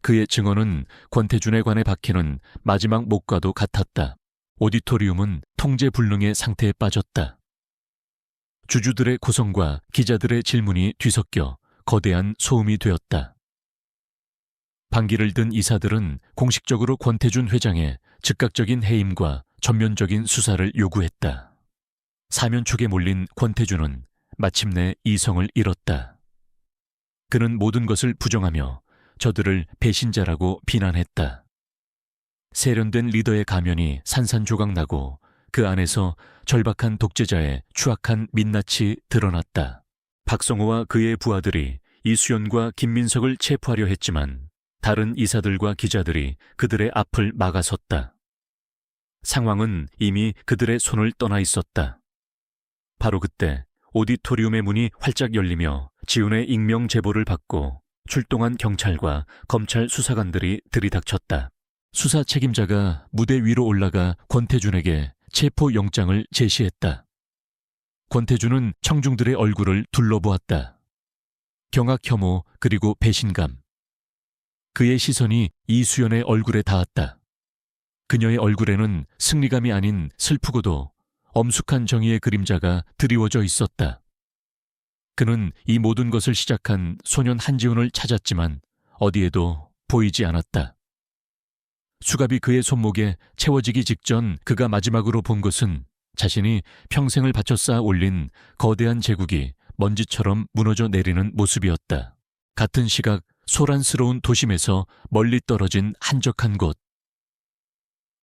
그의 증언은 권태준에 관해 박히는 마지막 목과도 같았다. 오디토리움은 통제불능의 상태에 빠졌다. 주주들의 고성과 기자들의 질문이 뒤섞여 거대한 소음이 되었다. 반기를 든 이사들은 공식적으로 권태준 회장의 즉각적인 해임과 전면적인 수사를 요구했다. 사면촉에 몰린 권태준은 마침내 이성을 잃었다. 그는 모든 것을 부정하며 저들을 배신자라고 비난했다. 세련된 리더의 가면이 산산조각 나고 그 안에서 절박한 독재자의 추악한 민낯이 드러났다. 박성호와 그의 부하들이 이수연과 김민석을 체포하려 했지만 다른 이사들과 기자들이 그들의 앞을 막아섰다. 상황은 이미 그들의 손을 떠나 있었다. 바로 그때 오디토리움의 문이 활짝 열리며 지훈의 익명 제보를 받고 출동한 경찰과 검찰 수사관들이 들이닥쳤다. 수사 책임자가 무대 위로 올라가 권태준에게 체포영장을 제시했다. 권태준은 청중들의 얼굴을 둘러보았다. 경악 혐오 그리고 배신감. 그의 시선이 이수연의 얼굴에 닿았다. 그녀의 얼굴에는 승리감이 아닌 슬프고도 엄숙한 정의의 그림자가 드리워져 있었다. 그는 이 모든 것을 시작한 소년 한지훈을 찾았지만 어디에도 보이지 않았다. 수갑이 그의 손목에 채워지기 직전 그가 마지막으로 본 것은 자신이 평생을 바쳐 쌓아 올린 거대한 제국이 먼지처럼 무너져 내리는 모습이었다. 같은 시각 소란스러운 도심에서 멀리 떨어진 한적한 곳.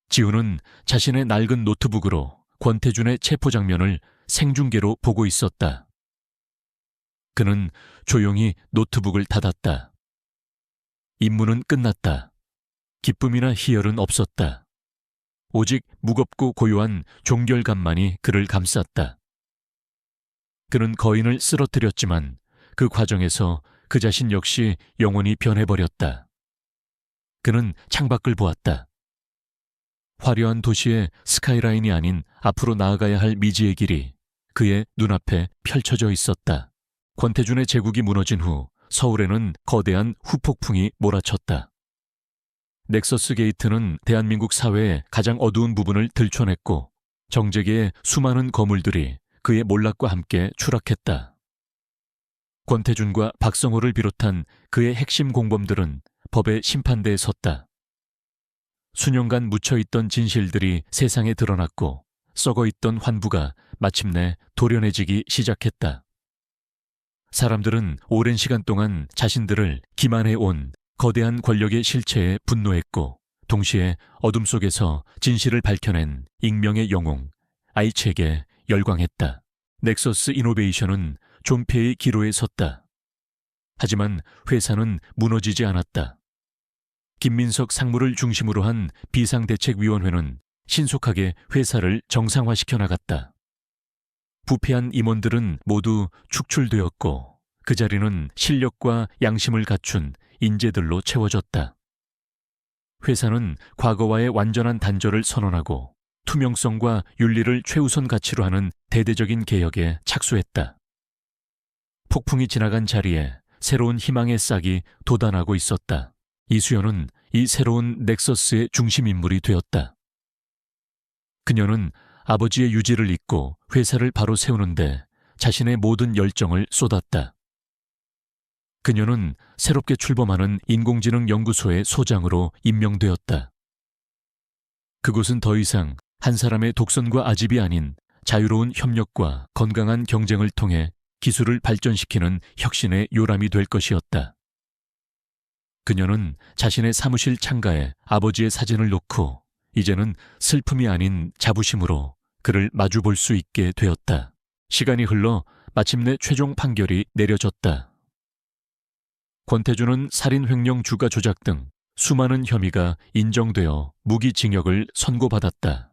지훈은 자신의 낡은 노트북으로 권태준의 체포 장면을 생중계로 보고 있었다. 그는 조용히 노트북을 닫았다. 임무는 끝났다. 기쁨이나 희열은 없었다. 오직 무겁고 고요한 종결감만이 그를 감쌌다. 그는 거인을 쓰러뜨렸지만 그 과정에서 그 자신 역시 영원히 변해버렸다. 그는 창밖을 보았다. 화려한 도시의 스카이라인이 아닌 앞으로 나아가야 할 미지의 길이 그의 눈앞에 펼쳐져 있었다. 권태준의 제국이 무너진 후 서울에는 거대한 후폭풍이 몰아쳤다. 넥서스 게이트는 대한민국 사회의 가장 어두운 부분을 들춰냈고 정재계의 수많은 거물들이 그의 몰락과 함께 추락했다. 권태준과 박성호를 비롯한 그의 핵심 공범들은 법의 심판대에 섰다. 수년간 묻혀있던 진실들이 세상에 드러났고 썩어있던 환부가 마침내 도련해지기 시작했다. 사람들은 오랜 시간 동안 자신들을 기만해온 거대한 권력의 실체에 분노했고 동시에 어둠 속에서 진실을 밝혀낸 익명의 영웅 아이책에 열광했다. 넥서스 이노베이션은 존폐의 기로에 섰다. 하지만 회사는 무너지지 않았다. 김민석 상무를 중심으로 한 비상대책위원회는 신속하게 회사를 정상화시켜 나갔다. 부패한 임원들은 모두 축출되었고 그 자리는 실력과 양심을 갖춘 인재들로 채워졌다. 회사는 과거와의 완전한 단절을 선언하고 투명성과 윤리를 최우선 가치로 하는 대대적인 개혁에 착수했다. 폭풍이 지나간 자리에 새로운 희망의 싹이 돋아나고 있었다. 이수연은 이 새로운 넥서스의 중심 인물이 되었다. 그녀는 아버지의 유지를 잇고 회사를 바로 세우는데 자신의 모든 열정을 쏟았다. 그녀는 새롭게 출범하는 인공지능 연구소의 소장으로 임명되었다. 그곳은 더 이상 한 사람의 독선과 아집이 아닌 자유로운 협력과 건강한 경쟁을 통해 기술을 발전시키는 혁신의 요람이 될 것이었다. 그녀는 자신의 사무실 창가에 아버지의 사진을 놓고 이제는 슬픔이 아닌 자부심으로 그를 마주볼 수 있게 되었다. 시간이 흘러 마침내 최종 판결이 내려졌다. 권태준은 살인 횡령 주가 조작 등 수많은 혐의가 인정되어 무기징역을 선고받았다.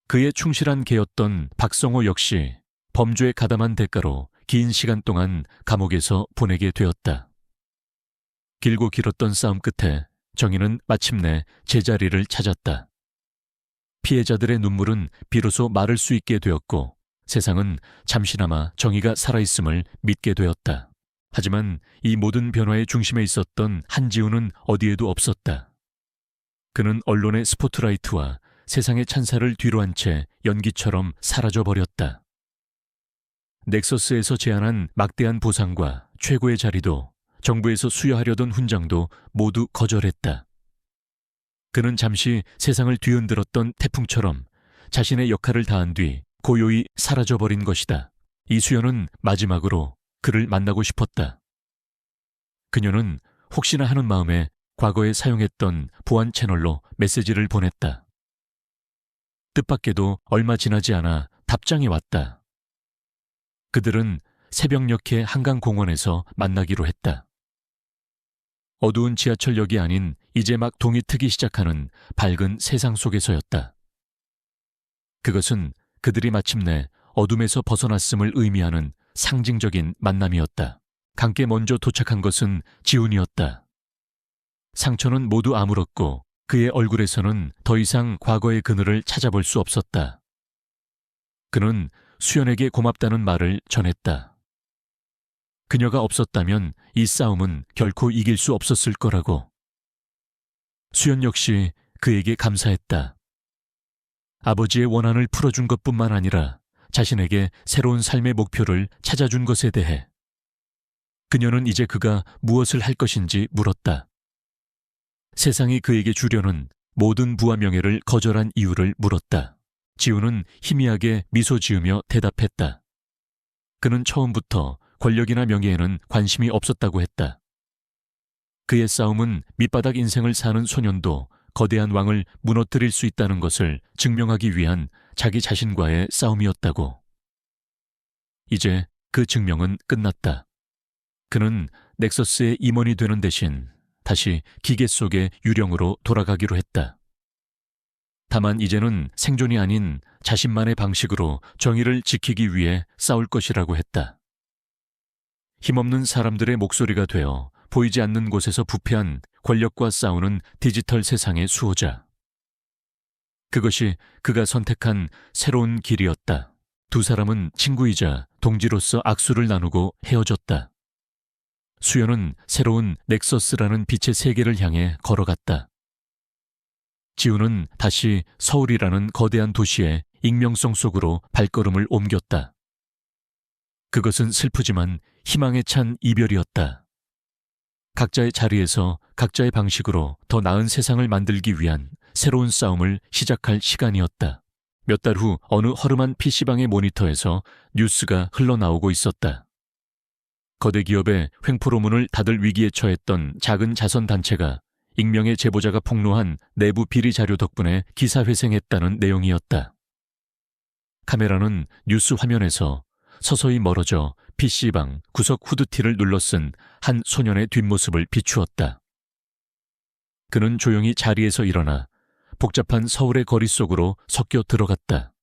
그의 충실한 개였던 박성호 역시 범죄에 가담한 대가로 긴 시간 동안 감옥에서 보내게 되었다. 길고 길었던 싸움 끝에 정의는 마침내 제자리를 찾았다. 피해자들의 눈물은 비로소 마를 수 있게 되었고 세상은 잠시나마 정의가 살아있음을 믿게 되었다. 하지만 이 모든 변화의 중심에 있었던 한지훈은 어디에도 없었다. 그는 언론의 스포트라이트와 세상의 찬사를 뒤로 한 채 연기처럼 사라져버렸다. 넥서스에서 제안한 막대한 보상과 최고의 자리도 정부에서 수여하려던 훈장도 모두 거절했다. 그는 잠시 세상을 뒤흔들었던 태풍처럼 자신의 역할을 다한 뒤 고요히 사라져버린 것이다. 이수연은 마지막으로 그를 만나고 싶었다. 그녀는 혹시나 하는 마음에 과거에 사용했던 보안 채널로 메시지를 보냈다. 뜻밖에도 얼마 지나지 않아 답장이 왔다. 그들은 새벽녘의 한강공원에서 만나기로 했다. 어두운 지하철역이 아닌 이제 막 동이 트기 시작하는 밝은 세상 속에서였다. 그것은 그들이 마침내 어둠에서 벗어났음을 의미하는 상징적인 만남이었다. 강께 먼저 도착한 것은 지훈이었다. 상처는 모두 아물었고 그의 얼굴에서는 더 이상 과거의 그늘을 찾아볼 수 없었다. 그는 수연에게 고맙다는 말을 전했다. 그녀가 없었다면 이 싸움은 결코 이길 수 없었을 거라고. 수연 역시 그에게 감사했다. 아버지의 원한을 풀어준 것뿐만 아니라 자신에게 새로운 삶의 목표를 찾아준 것에 대해 그녀는 이제 그가 무엇을 할 것인지 물었다. 세상이 그에게 주려는 모든 부와 명예를 거절한 이유를 물었다. 지우는 희미하게 미소 지으며 대답했다. 그는 처음부터 권력이나 명예에는 관심이 없었다고 했다. 그의 싸움은 밑바닥 인생을 사는 소년도 거대한 왕을 무너뜨릴 수 있다는 것을 증명하기 위한 자기 자신과의 싸움이었다고. 이제 그 증명은 끝났다. 그는 넥서스의 임원이 되는 대신 다시 기계 속의 유령으로 돌아가기로 했다. 다만 이제는 생존이 아닌 자신만의 방식으로 정의를 지키기 위해 싸울 것이라고 했다. 힘없는 사람들의 목소리가 되어 보이지 않는 곳에서 부패한 권력과 싸우는 디지털 세상의 수호자. 그것이 그가 선택한 새로운 길이었다. 두 사람은 친구이자 동지로서 악수를 나누고 헤어졌다. 수연은 새로운 넥서스라는 빛의 세계를 향해 걸어갔다. 지우는 다시 서울이라는 거대한 도시의 익명성 속으로 발걸음을 옮겼다. 그것은 슬프지만 희망에 찬 이별이었다. 각자의 자리에서 각자의 방식으로 더 나은 세상을 만들기 위한 새로운 싸움을 시작할 시간이었다. 몇 달 후 어느 허름한 PC방의 모니터에서 뉴스가 흘러나오고 있었다. 거대 기업의 횡포로문을 닫을 위기에 처했던 작은 자선단체가 익명의 제보자가 폭로한 내부 비리 자료 덕분에 기사회생했다는 내용이었다. 카메라는 뉴스 화면에서 서서히 멀어져 PC방 구석 후드티를 눌러쓴 한 소년의 뒷모습을 비추었다. 그는 조용히 자리에서 일어나 복잡한 서울의 거리 속으로 섞여 들어갔다.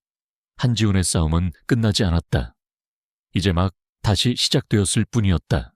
한지훈의 싸움은 끝나지 않았다. 이제 막 다시 시작되었을 뿐이었다.